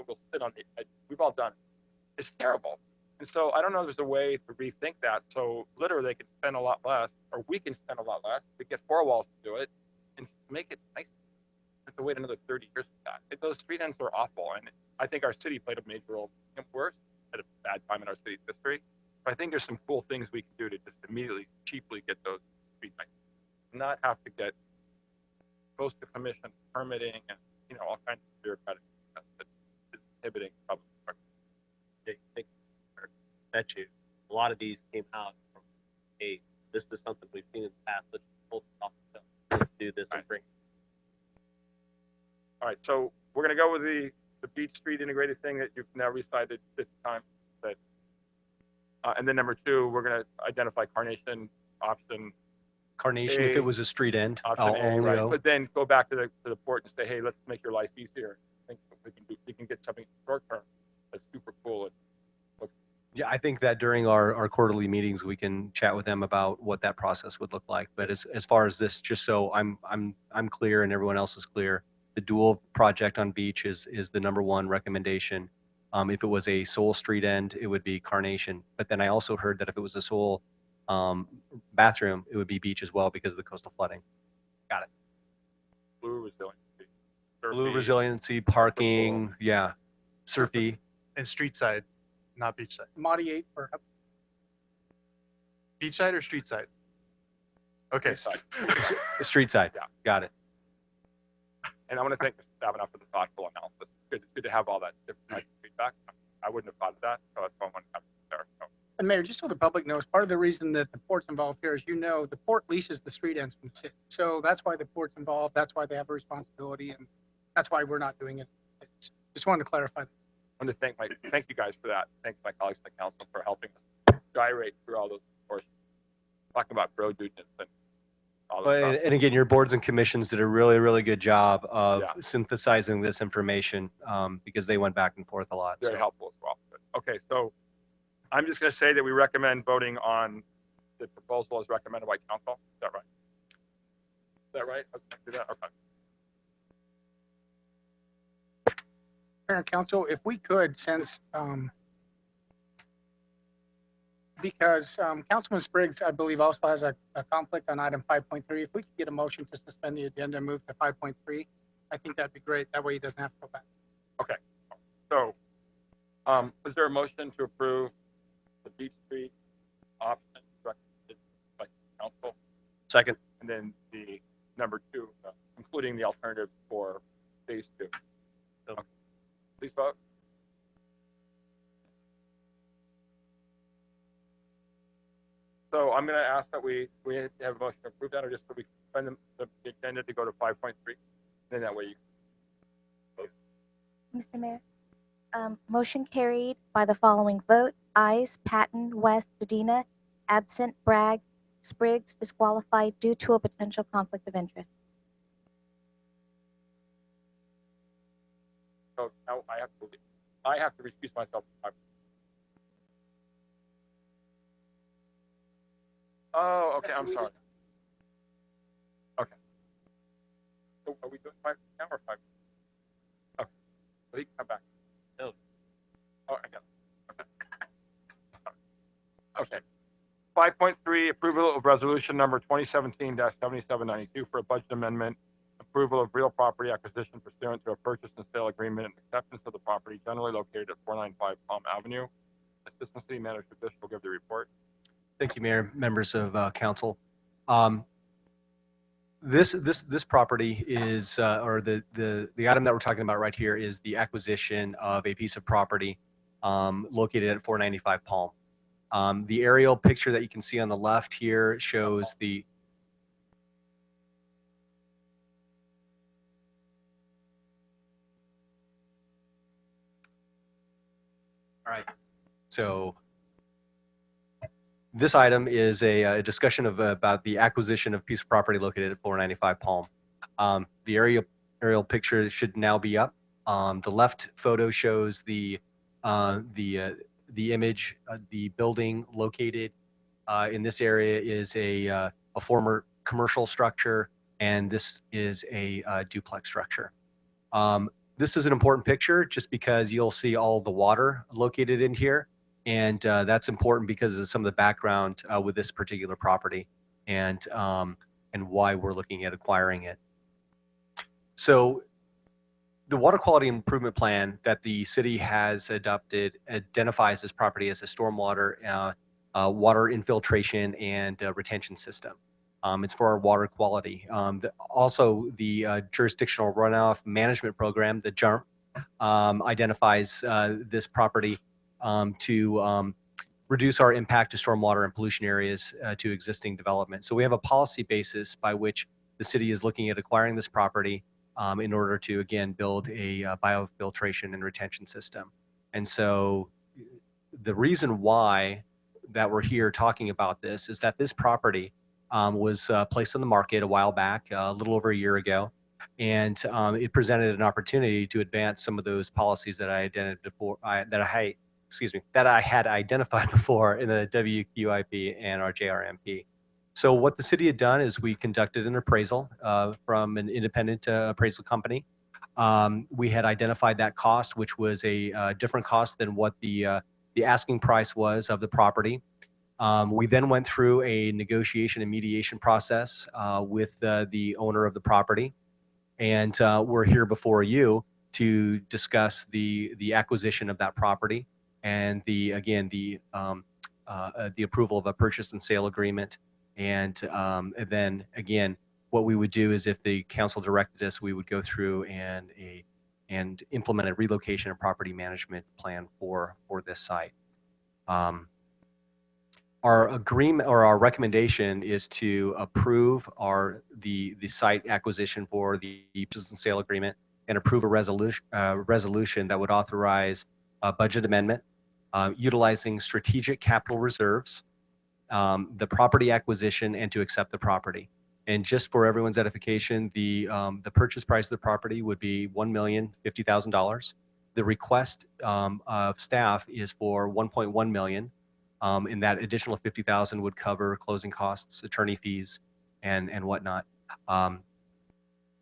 Speaker 2: We'll sit on the edge. We've all done it. It's terrible. And so I don't know if there's a way to rethink that. So literally they can spend a lot less, or we can spend a lot less. We get four walls to do it and make it nice. We have to wait another 30 years for that. Those street ends are awful. And I think our city played a major role. We're at a bad time in our city's history. But I think there's some cool things we can do to just immediately, cheaply get those street nice. Not have to get close to commission permitting and, all kinds of bureaucratic stuff that is inhibiting public parking.
Speaker 6: Bet you a lot of these came out from, hey, this is something we've seen in the past. Let's pull it off the shelf. Let's do this and bring.
Speaker 2: All right, so we're gonna go with the Beach Street integrated thing that you've now recited 50 times. That, and then number two, we're gonna identify Carnation option.
Speaker 11: Carnation, if
Speaker 2: A,
Speaker 11: it was a street end,
Speaker 2: option
Speaker 11: I'll
Speaker 2: A,
Speaker 11: only
Speaker 2: right?
Speaker 11: O.
Speaker 2: But then go back to the port and say, hey, let's make your life easier. I think we can get something short term that's super cool.
Speaker 11: Yeah, I think that during our quarterly meetings, we can chat with them about what that process would look like. But as far as this, just so I'm clear and everyone else is clear, the dual project on Beach is the number one recommendation. If it was a sole street end, it would be Carnation. But then I also heard that if it was a sole bathroom, it would be Beach as well because of the coastal flooding. Got it.
Speaker 2: Blue resiliency.
Speaker 11: Blue
Speaker 2: Surfy,
Speaker 11: resiliency, parking, yeah, surfy.
Speaker 10: And street side, not beach side.
Speaker 7: Modi 8 for
Speaker 10: Beach side or street side? Okay.
Speaker 2: side.
Speaker 11: The street side.
Speaker 2: Yeah.
Speaker 11: Got it.
Speaker 2: And I want to thank Mr. Stabenow for the thoughtful analysis. It's good to have all that different types of feedback. I wouldn't have thought of that, so that's why I wanted to have it there. So,
Speaker 7: And Mayor, just so the public knows, part of the reason that the port's involved here is, the port leases the street ends from the city. So that's why the port's involved. That's why they have a responsibility, and that's why we're not doing it. Just wanted to clarify.
Speaker 2: I want to thank you guys for that. Thank my colleagues in the council for helping us gyrate through all those portions. Talking about road dudeness and all that
Speaker 11: Well,
Speaker 2: stuff.
Speaker 11: and again, your boards and commissions did a really, really good job of
Speaker 2: Yeah.
Speaker 11: synthesizing this information because they went back and forth a lot.
Speaker 2: Very
Speaker 11: So
Speaker 2: helpful as well. Good. Okay, so I'm just going to say that we recommend voting on the proposal as recommended by council. Is that right? Is that right? Okay, do that? Okay.
Speaker 7: Mayor and Council, if we could, since, because Councilman Spriggs, I believe, also has a conflict on item 5.3, if we could get a motion to suspend the agenda and move to 5.3, I think that'd be great. That way he doesn't have to go back.
Speaker 2: Okay. So, is there a motion to approve the Beach Street option recommended by council?
Speaker 6: Second.
Speaker 2: And then the number two, including the alternatives for phase two. Okay. Please vote. So I'm going to ask that we have a motion to approve that, or just so we can the agenda to go to 5.3. Then that way you
Speaker 3: Mr. Mayor, motion carried by the following vote. Ayes, Patton, West, Dedina, absent, Bragg, Spriggs, disqualified due to a potential conflict of interest.
Speaker 2: So now I have to recuse myself. Oh, okay. I'm sorry. Okay. So are we doing 5 now or 5? Okay. So he can come back.
Speaker 6: No.
Speaker 2: Oh, I got it. Okay. Okay. 5.3, approval of resolution number 2017-7792 for a budget amendment, approval of real property acquisition pursuant to a purchase and sale agreement and acceptance of the property generally located at 495 Palm Avenue. Assistant City Manager Bishop will give the report.
Speaker 11: thank you, Mayor, members of council. This property is, or the item that we're talking about right here is the acquisition of a piece of property located at 495 Palm. The aerial picture that you can see on the left here shows the All right. So this item is a discussion of about the acquisition of a piece of property located at 495 Palm. The aerial picture should now be up. The left photo shows the image. The building located in this area is a former commercial structure, and this is a duplex structure. This is an important picture just because you'll see all the water located in here. And that's important because of some of the background with this particular property and why we're looking at acquiring it. So the water quality improvement plan that the city has adopted identifies this property as a stormwater water infiltration and retention system. It's for our water quality. Also, the jurisdictional runoff management program, the JUMP, identifies this property to reduce our impact to stormwater and pollution areas to existing development. So we have a policy basis by which the city is looking at acquiring this property in order to, again, build a biofiltration and retention system. And so the reason why that we're here talking about this is that this property was placed on the market a while back, a little over a year ago, and it presented an opportunity to advance some of those policies that I had identified before in the WQIP and our JRMP. So what the city had done is we conducted an appraisal from an independent appraisal company. We had identified that cost, which was a different cost than what the asking price was of the property. We then went through a negotiation and mediation process with the owner of the property, and we're here before you to discuss the acquisition of that property and the approval of a purchase and sale agreement. And then again, what we would do is if the council directed us, we would go through and implement a relocation and property management plan for this site. Our agreement or our recommendation is to approve the site acquisition for the purchase and sale agreement and approve a resolution that would authorize a budget amendment utilizing strategic capital reserves, the property acquisition, and to accept the property. And just for everyone's edification, the purchase price of the property would be $1,050,000. The request of staff is for $1.1 million. And that additional $50,000 would cover closing costs, attorney fees, and whatnot.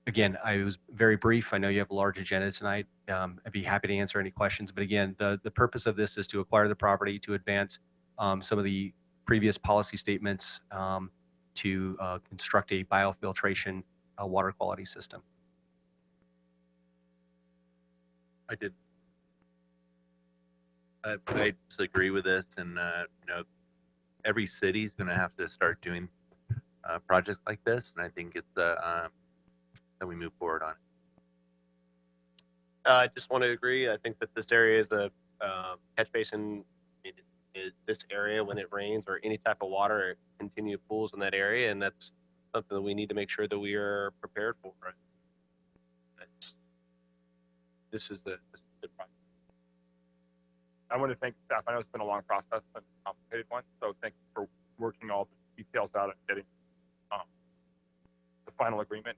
Speaker 11: Again, I was very brief. I know you have a large agenda tonight. I'd be happy to answer any questions. But again, the purpose of this is to acquire the property, to advance some of the previous policy statements, to construct a biofiltration water quality system.
Speaker 5: I did. I disagree with this, and every city's going to have to start doing projects like this, and I think it's that we move forward on it.
Speaker 6: I just want to agree. I think that this area is a catch basin. This area, when it rains or any type of water, continue pools in that area, and that's something that we need to make sure that we are prepared for. Right? This is a good project.
Speaker 2: I want to thank staff. I know it's been a long process and a complicated one, so thank you for working all the details out and getting the final agreement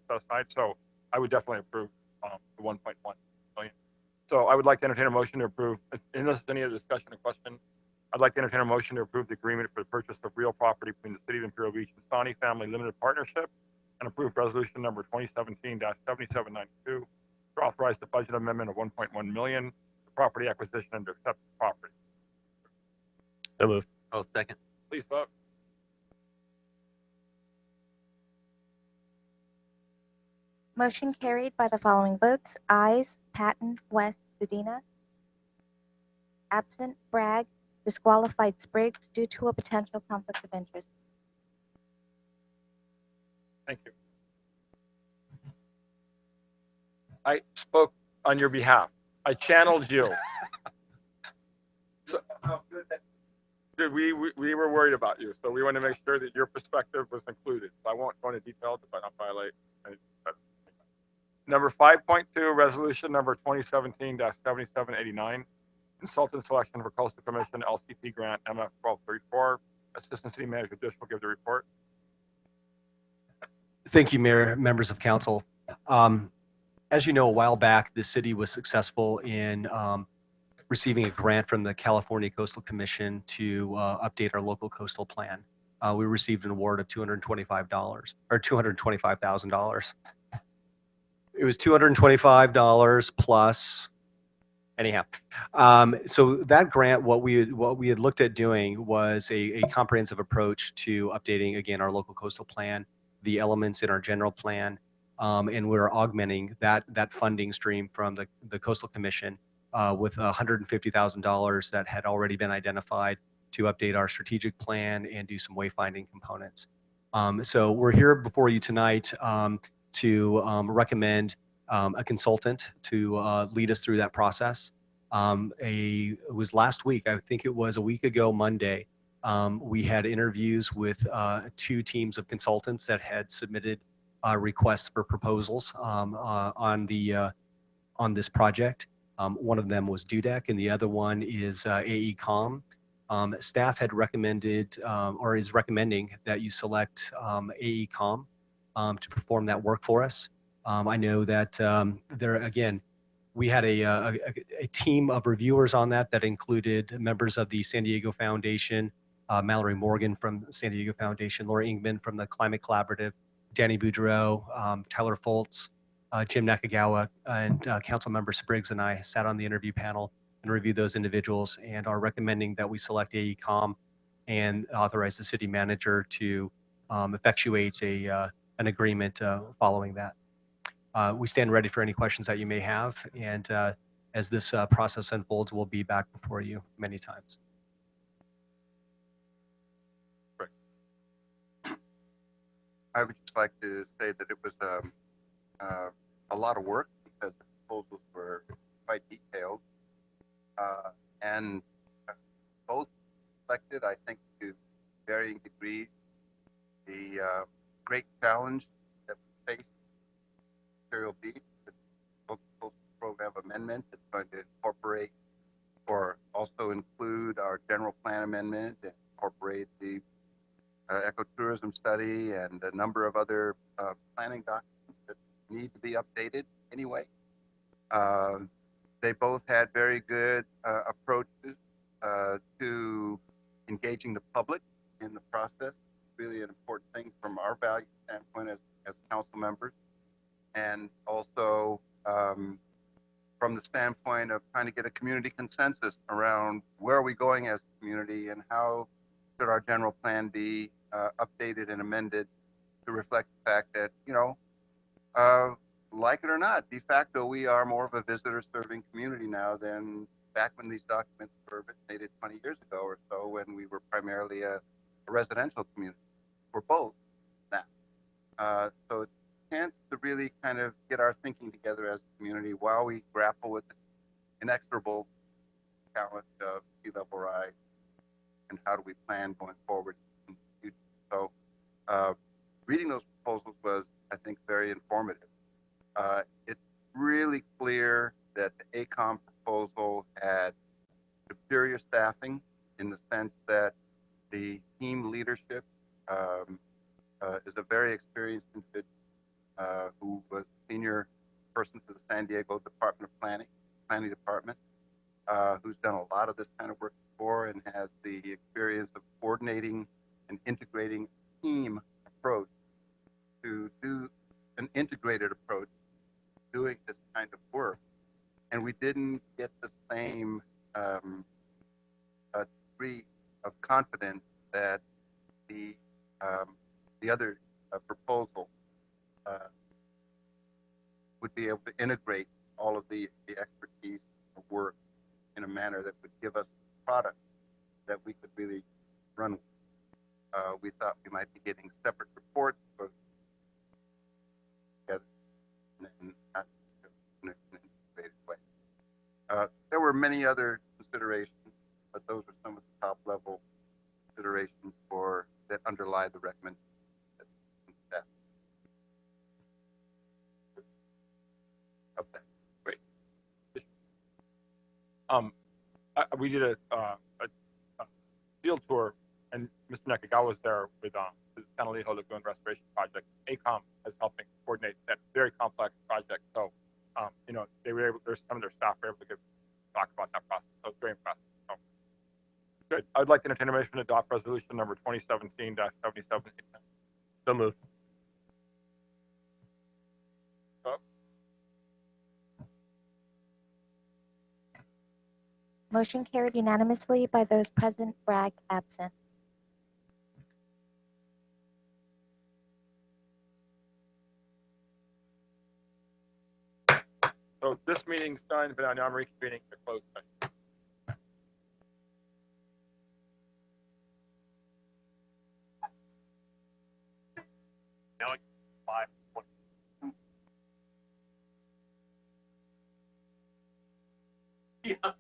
Speaker 2: set aside. So I would definitely approve the 1.1 million. So I would like to entertain a motion to approve, unless there's any other discussion or question, I'd like to entertain a motion to approve the agreement for the purchase of real property between the City of Imperial Beach and Sani Family Limited Partnership and approve resolution number 2017-7792 to authorize the budget amendment of 1.1 million, the property acquisition, and to accept the property.
Speaker 6: So moved.
Speaker 5: Oh, second.
Speaker 2: Please vote.
Speaker 3: Motion carried by the following votes. Ayes, Patton, West, Udina. Absent, Bragg. Disqualified, Spriggs, due to a potential conflict of interest.
Speaker 2: Thank you. I spoke on your behalf. I channeled you. So, dude, we were worried about you, so we want to make sure that your perspective was included. So I won't go into details, but I'll violate. Number 5.2, resolution number 2017-7789. consultant selection for Coastal Commission LCP grant MF 1234. Assistant City Manager Dish will give the report.
Speaker 11: Thank you, Mayor, members of council. As you know, a while back, the city was successful in receiving a grant from the California Coastal Commission to update our local coastal plan. We received an award of $225 or $225,000. It was $225 plus. Anyhow, so that grant, what we had looked at doing was a comprehensive approach to updating again our local coastal plan, the elements in our general plan, and we're augmenting that funding stream from the Coastal Commission with $150,000 that had already been identified to update our strategic plan and do some wayfinding components. So we're here before you tonight to recommend a consultant to lead us through that process. It was last week, I think it was a week ago Monday, we had interviews with 2 teams of consultants that had submitted requests for proposals on this project. One of them was Dudek and the other one is AECOM. Staff had recommended or is recommending that you select AECOM to perform that work for us. I know that there, again, we had a team of reviewers on that included members of the San Diego Foundation, Mallory Morgan from San Diego Foundation, Laura Ingman from the Climate Collaborative, Danny Boudreau, Tyler Foltz, Jim Nakagawa, and Council Member Spriggs and I sat on the interview panel and reviewed those individuals and are recommending that we select AECOM and authorize the city manager to effectuate an agreement following that. We stand ready for any questions that you may have, and as this process unfolds, we'll be back before you many times.
Speaker 4: I would just like to say that it was a lot of work because the proposals were quite detailed, and both reflected, I think, to varying degrees, the great challenge that we face. Imperial Beach, the local coastal program amendment that's going to incorporate or also include our general plan amendment and incorporate the ecotourism study and a number of other planning documents that need to be updated anyway. They both had very good approaches to engaging the public in the process. Really an important thing from our value standpoint as council members, and also from the standpoint of trying to get a community consensus around where are we going as a community and how should our general plan be updated and amended to reflect the fact that, you know, like it or not, de facto, we are more of a visitor serving community now than back when these documents were originated 20 years ago or so, when we were primarily a residential community. We're both now. So it's a chance to really kind of get our thinking together as a community while we grapple with the inexorable challenge of sea level rise and how do we plan going forward in the future. So reading those proposals was, I think, very informative. It's really clear that the ACOM proposal had superior staffing in the sense that the team leadership is a very experienced individual who was senior person for the San Diego Department of Planning Department, who's done a lot of this kind of work before and has the experience of coordinating and integrating a team approach to do an integrated approach doing this kind of work. And we didn't get the same degree of confidence that the other proposal would be able to integrate all of the expertise of work in a manner that would give us a product that we could really run with. We thought we might be getting separate reports, but together in an integrated way. There were many other considerations, but those are some of the top level considerations that underlie the recommendation.
Speaker 2: we did a field tour, and Mr. Nakagawa was there with the San Elijo Lagoon Restoration Project. ACOM is helping coordinate that very complex project. So, you know, some of their staff were able to talk about that process. So it's very impressive. So, good. I'd like to entertain a motion to adopt resolution number 2017-77.
Speaker 6: So moved.
Speaker 3: Motion carried unanimously by those present, Bragg absent.
Speaker 2: So this meeting's done, but now I'm reconvening the closed session.
Speaker 12: Now it's 5:20.
Speaker 6: Yeah.